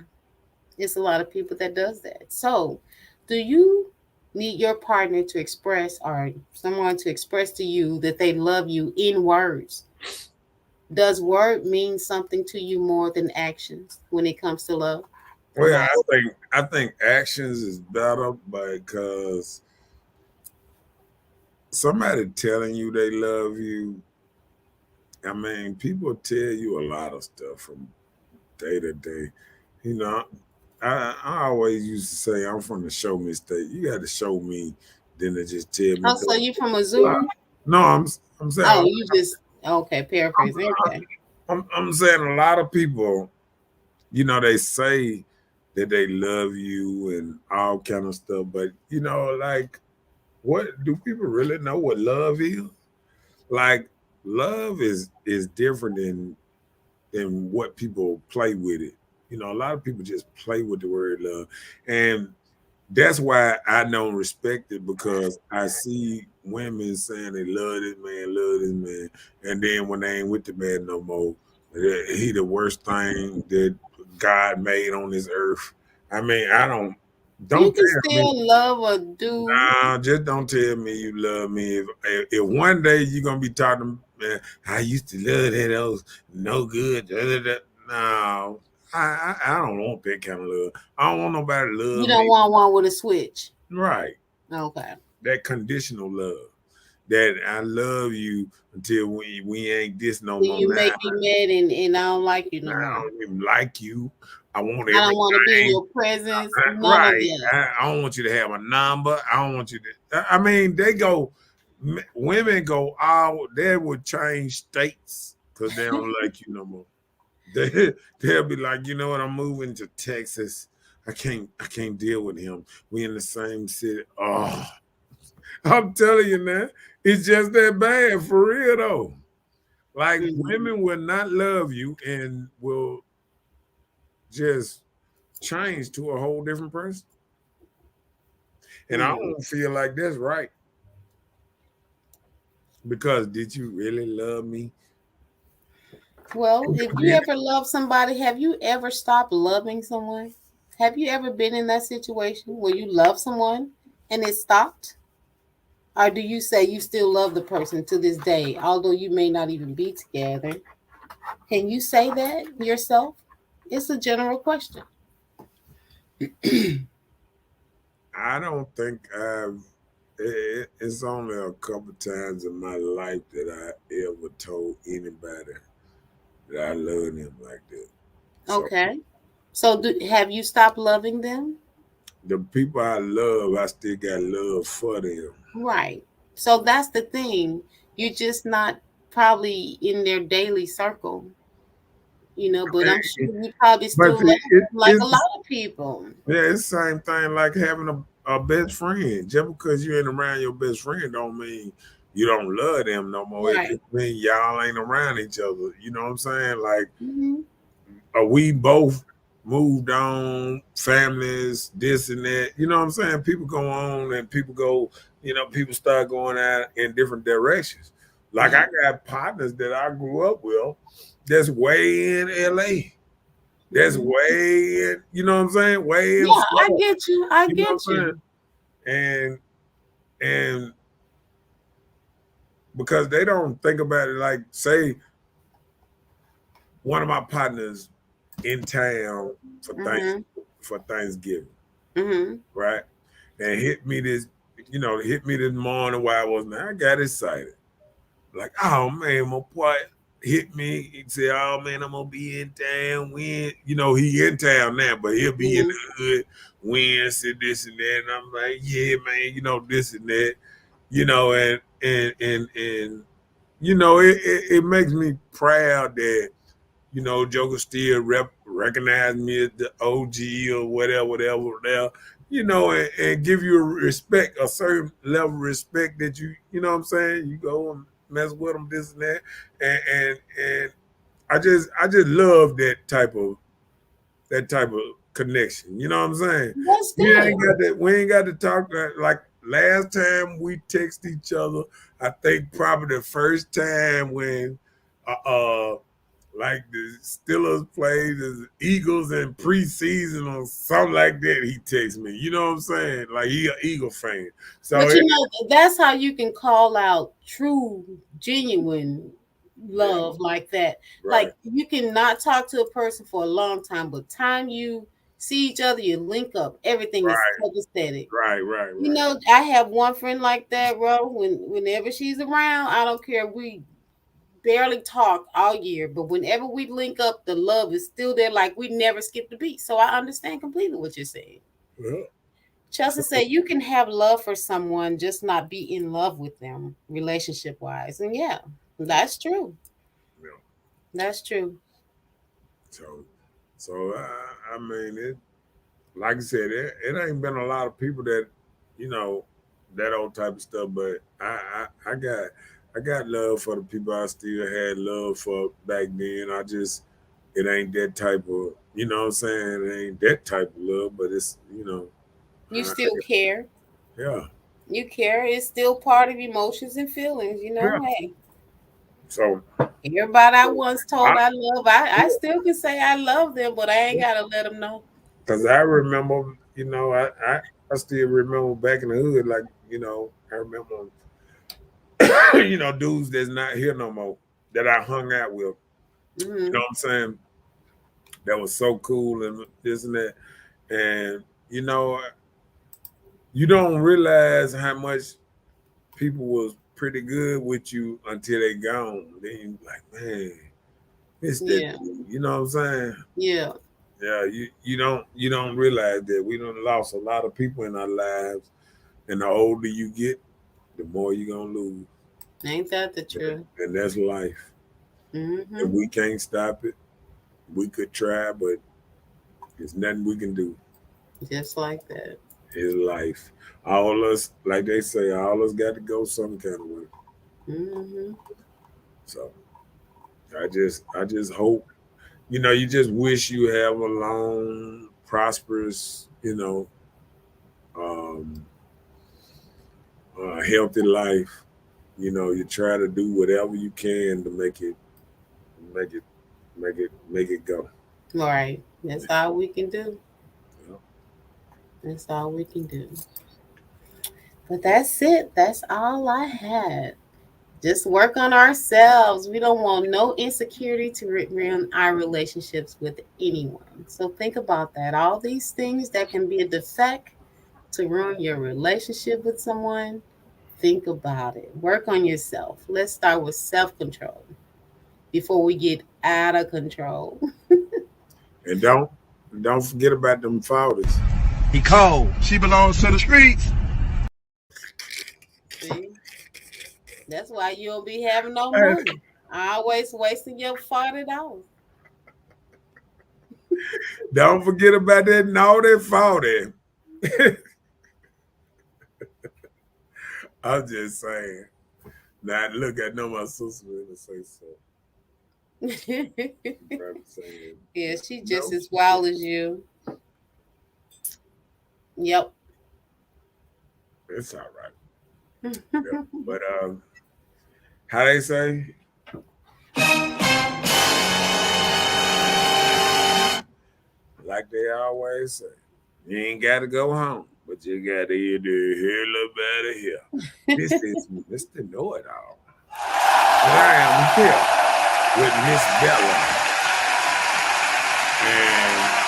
it's a lot of people that does that. So do you need your partner to express or someone to express to you that they love you in words? Does word mean something to you more than actions when it comes to love? Well, I think actions is better because somebody telling you they love you. I mean, people tell you a lot of stuff from day to day. You know, I always used to say I'm from the show me state. You got to show me, then to just tell me. Oh, so you from Missouri? No, I'm saying. Oh, you just okay, paraphrasing. Okay. I'm saying a lot of people, they say that they love you and all kind of stuff, but like, what do people really know what love is? Like, love is different than what people play with it. A lot of people just play with the word love, and that's why I don't respect it, because I see women saying they love this man, and then when they ain't with the man no more, he the worst thing that God made on this earth. I mean, You don't can tell me. still love a dude. Nah, just don't tell me you love me. If one day you're gonna be talking, man, I used to love that was no good. No, I don't want that kind of love. I don't want nobody to You love don't me. want one with a switch. Right. Okay. That conditional love. That I love you until we ain't this no So more. you make me mad and I don't like you no I more. don't even like you. I want I don't want to be in everything. your presence. None of Right. that. I don't want you to have a number. I don't want you to. I mean, women go out. They would change states because they don't like you no more. They'll be like, you know what? I'm moving to Texas. I can't deal with him. We in the same city. Oh, I'm telling you, man, it's just that bad for real though. Like, women will not love you and will just change to a whole different person. And I don't feel like that's right. Because did you really love me? Well, if you ever love somebody, have you ever stopped loving someone? Have you ever been in that situation where you love someone and it stopped? Or do you say you still love the person to this day, although you may not even be together? Can you say that yourself? It's a general question. I don't think it's only a couple times in my life that I ever told anybody that I love them like that. So Okay. So have you stopped loving them? the people I love, I still got love for them. Right. So that's the thing. You're just not probably in their daily circle, but I'm sure you probably But still love see, them like a lot of people. yeah, it's the same thing like having a best friend. Just because you ain't around your best friend don't mean you don't love them no more. It Right. just means y'all ain't around each other. You know what I'm saying? Like, Mm-hmm. we both moved on, families, this and that. You know what I'm saying? People go on and people go, people start going out in different directions. Like, I got partners that I grew up with that's way in LA. That's way in, you know what I'm saying? Way in Yeah, I Florida. get you. I You know get what I'm you. saying? And because they don't think about it, like, say one of my partners in town for Thanksgiving, Mm-hmm. right? And hit me this morning while I was there. I got excited. Like, oh man, my boy hit me. He said, oh man, I'm gonna be in town when, he in town now, but he'll be in the hood Wednesday, this and that. And I'm like, yeah, man, this and that, and you know, it makes me proud that, you know, Joker still recognize me as the OG or whatever, you know, and give you a respect, a certain level of respect that you know what I'm saying? You go and mess with them, this and that. And I just love that type of connection. You know what I'm saying? That's good. We ain't got to talk like last time we text each other. I think probably the first time when like the Steelers played the Eagles in preseason or something like that, he texts me. You know what I'm saying? Like he an Eagle fan. So But you know, that's how you can call out true, genuine love like that. right, Like you cannot talk to a person for a long time, but time you see each other, you link up. Everything is right, copacetic. right. You know, I have one friend like that, bro. Whenever she's around, I don't care. We barely talk all year, but whenever we link up, the love is still there. Like we never skipped a beat. So I understand completely what you're saying. Yeah. Chelsea So, said you can have love for someone, just not be in love with them, relationship wise. And yeah, that's true. yeah. That's true. So, I mean, it. Like I said, it ain't been a lot of people that, you know, that old type of stuff. But I got love for the people I still had love for back then. It ain't that type of, you know what I'm saying? It ain't that type of love, but it's, you know, You I, still care. yeah, You care. It's still part of emotions and feelings. You yeah. know, hey, So, everybody I once I, told I love, I still can say I love them, but I ain't gotta let them know. because I remember, you know, I still remember back in the hood, like, you know, I remember, you know, dudes that's not here no more that I hung out with. You know Hmm. what I'm saying? That was so cool and this and that. And you know, you don't realize how much people was pretty good with you until they gone. Then you like, man, it's that Yeah, dude. You know what I'm saying? yeah. Yeah, you don't realize that we done lost a lot of people in our lives, and the older you get, the more you're gonna lose. Ain't that the truth? And that's life. And Hmm. we can't stop it. We could try, but there's nothing we can do. Just like that. His life. All us, like they say, all us got to go some kind of way. Hmm. So I just hope, you know, you just wish you have a long, prosperous, you know, um, healthy life. You know, you try to do whatever you can to make it, make it go. Right. That's all we can do. You know? That's all we can do. But that's it. That's all I had. Just work on ourselves. We don't want no insecurity to ruin our relationships with anyone. So think about that. All these things that can be a defect to ruin your relationship with someone, think about it. Work on yourself. Let's start with self control before we get out of control. And don't forget about them fathers. He cold. She belongs to the streets. See? That's why you don't be having no Hey, money. Always wasting your $40. don't forget about that naughty fathers. I'm just saying. Now look, I know my sister gonna say so. I'm saying, Yeah, she just no, as wild as you. Yep. it's all right. Yeah. But how they say, like they always say, you ain't gotta go home, but you gotta hear the hell up out of here. This is Mr. Know It All. And I am here with Miss Bella. And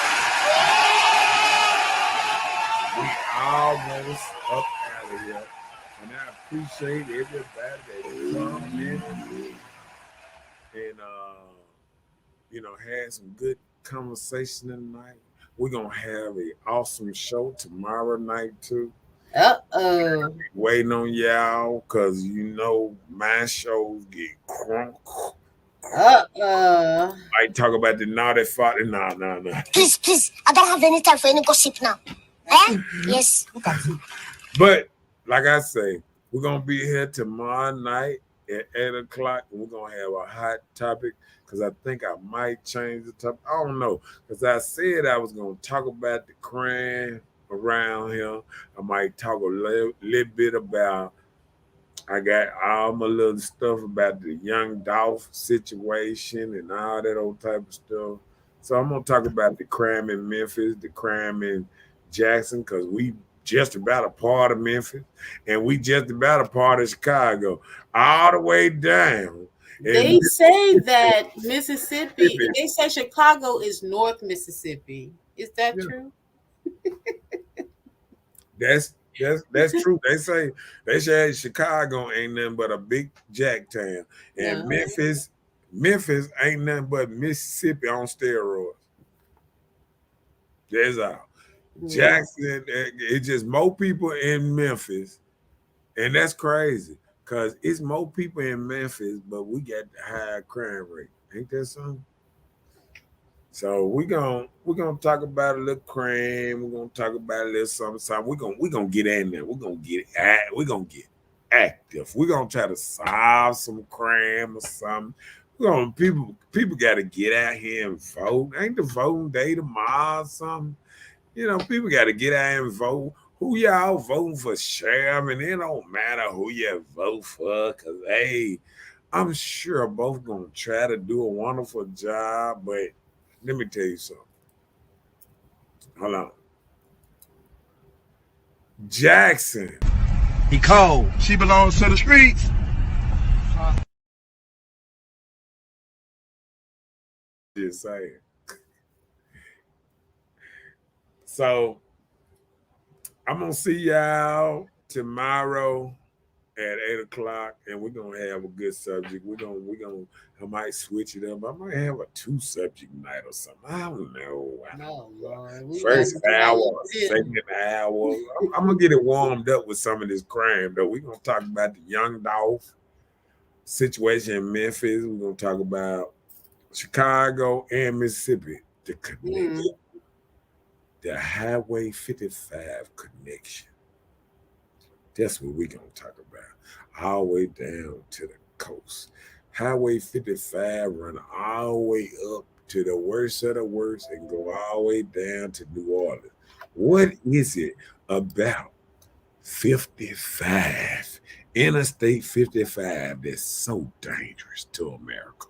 we almost up out of here. And I appreciate everybody that come in and you know, had some good conversation tonight. We're gonna have an awesome show tomorrow night too. Waiting on y'all because you know my shows get crunk. I talk about the naughty father. Nah. Please, I don't have any time for any gossip now. Eh? Yes, look at you. But like I say, we're gonna be here tomorrow night at 8 o'clock, and we're gonna have a hot topic because I think I might change the topic. I don't know because I said I was gonna talk about the crime around here. I might talk a little bit about. I got all my little stuff about the young Dolph situation and all that old type of stuff. So I'm gonna talk about the crime in Memphis, the crime in Jackson, because we just about a part of Memphis, and we just about a part of Chicago, all the way down. They say that Mississippi. They say Chicago is North Mississippi. Is that true? That's true. They say Chicago ain't nothing but a big jack town, and Memphis ain't nothing but Mississippi on steroids. That's all. Jackson, it's just more people in Memphis, and that's crazy because it's more people in Memphis, but we got the higher crime rate. Ain't that something? So we're gonna talk about a little crime. We're gonna talk about a little something. We're gonna get in there. We're gonna get active. We're gonna try to solve some crime or something. People got to get out here and vote. Ain't the voting day tomorrow or something? You know, people got to get out and vote. Who y'all voting for sheriff? And it don't matter who you vote for, cause hey, I'm sure both gonna try to do a wonderful job, but let me tell you something. Hold on. Jackson. He cold. She belongs to the streets. Just saying. So I'm gonna see y'all tomorrow at 8 o'clock, and we're gonna have a good subject. I might switch it up. I might have a 2-subject night or something. I don't know. First hour, second hour. I'm gonna get it warmed up with some of this crime, though. We're gonna talk about the young Dolph situation in Memphis. We're gonna talk about Chicago and Mississippi, the connection, the Highway 55 connection. That's what we're going to talk about, all the way down to the coast. Highway 55 run all the way up to the worst of the worst and go all the way down to New Orleans. What is it about 55, Interstate 55, that's so dangerous to America?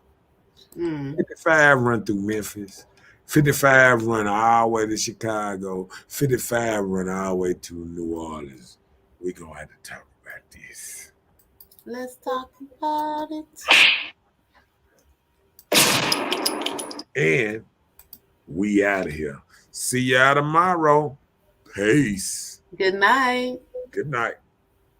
55 run through Memphis. 55 run all the way to Chicago. 55 run all the way to New Orleans. We're going to have to talk about this. Let's talk about it. And we out of here. See y'all tomorrow. Peace. Good night. Good night.